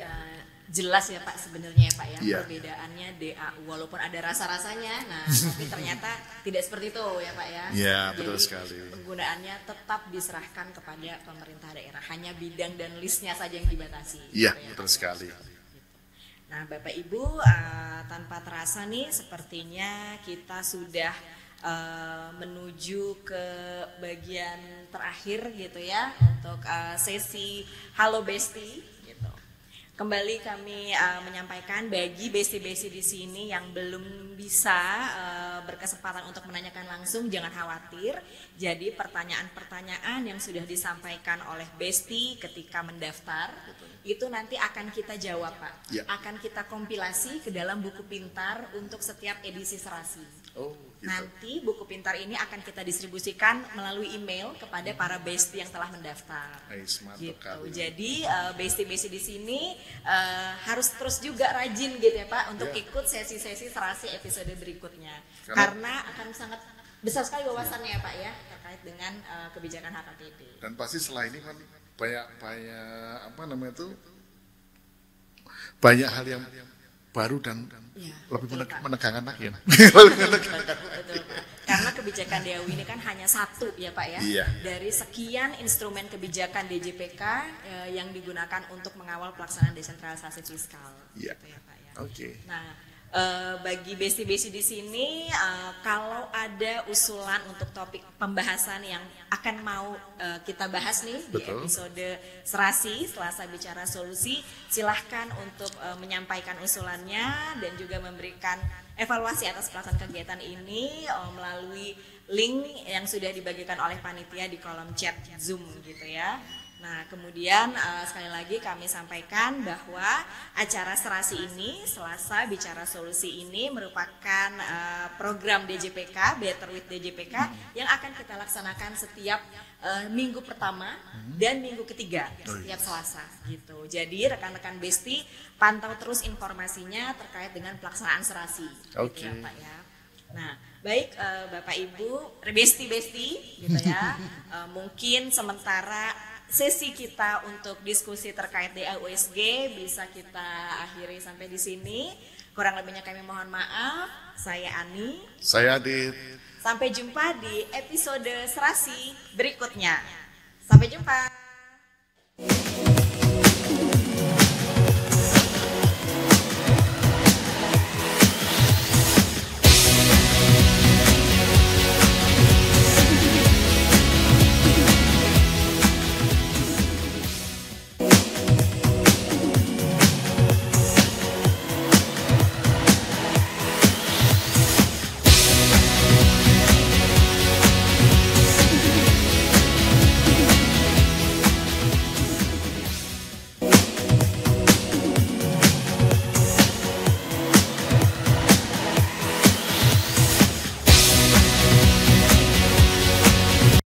jelas ya Pak sebenarnya ya Pak ya, yeah. Perbedaannya DAU walaupun ada rasa-rasanya, nah tapi ternyata tidak seperti itu ya Pak ya. Iya, betul sekali. Penggunaannya tetap diserahkan kepada pemerintah daerah, hanya bidang dan listnya saja yang dibatasi. Iya, gitu ya, betul Pak. sekali. Nah Bapak Ibu, tanpa terasa nih sepertinya kita sudah menuju ke bagian terakhir gitu ya untuk sesi Halo Besti gitu. Kembali kami menyampaikan bagi besti-besti di sini yang belum bisa berkesempatan untuk menanyakan langsung, jangan khawatir. Jadi pertanyaan-pertanyaan yang sudah disampaikan oleh besti ketika mendaftar itu nanti akan kita jawab Pak. Ya. Akan kita kompilasi ke dalam buku pintar untuk setiap edisi serasi. Oh, gitu. Nanti buku pintar ini akan kita distribusikan melalui email kepada para besti yang telah mendaftar. Gitu. Jadi besti-besti di sini harus terus juga rajin gitu ya Pak untuk ikut sesi-sesi serasi episode berikutnya. Karena akan sangat besar sekali wawasannya ya Pak ya terkait dengan kebijakan HKTP. Dan pasti setelah ini kan banyak apa namanya itu banyak hal yang baru dan ya, lebih menegangkan lagi ya. Betul, Pak. Karena kebijakan DAU ini kan hanya satu ya Pak ya, iya. Dari sekian instrumen kebijakan DJPK yang digunakan untuk mengawal pelaksanaan desentralisasi fiskal. Iya. Gitu ya Pak ya. Oke. Nah, bagi besti-besti di sini, kalau ada usulan untuk topik pembahasan yang akan mau kita bahas nih di episode serasi Selasa Bicara Solusi, silahkan untuk menyampaikan usulannya dan juga memberikan evaluasi atas pelaksanaan kegiatan ini melalui link yang sudah dibagikan oleh panitia di kolom chat Zoom gitu ya. Nah kemudian sekali lagi kami sampaikan bahwa acara serasi ini, Selasa Bicara Solusi ini merupakan program DJPK, Better with DJPK yang akan kita laksanakan setiap minggu pertama dan minggu ketiga setiap Selasa gitu. Jadi rekan-rekan Besti pantau terus informasinya terkait dengan pelaksanaan serasi gitu ya Pak ya. Nah baik Bapak Ibu, Besti-Besti gitu ya, mungkin sementara sesi kita untuk diskusi terkait DAUSG bisa kita akhiri sampai di sini. Kurang lebihnya kami mohon maaf. Saya Ani. Saya Adit. Sampai jumpa di episode serasi berikutnya. Sampai jumpa.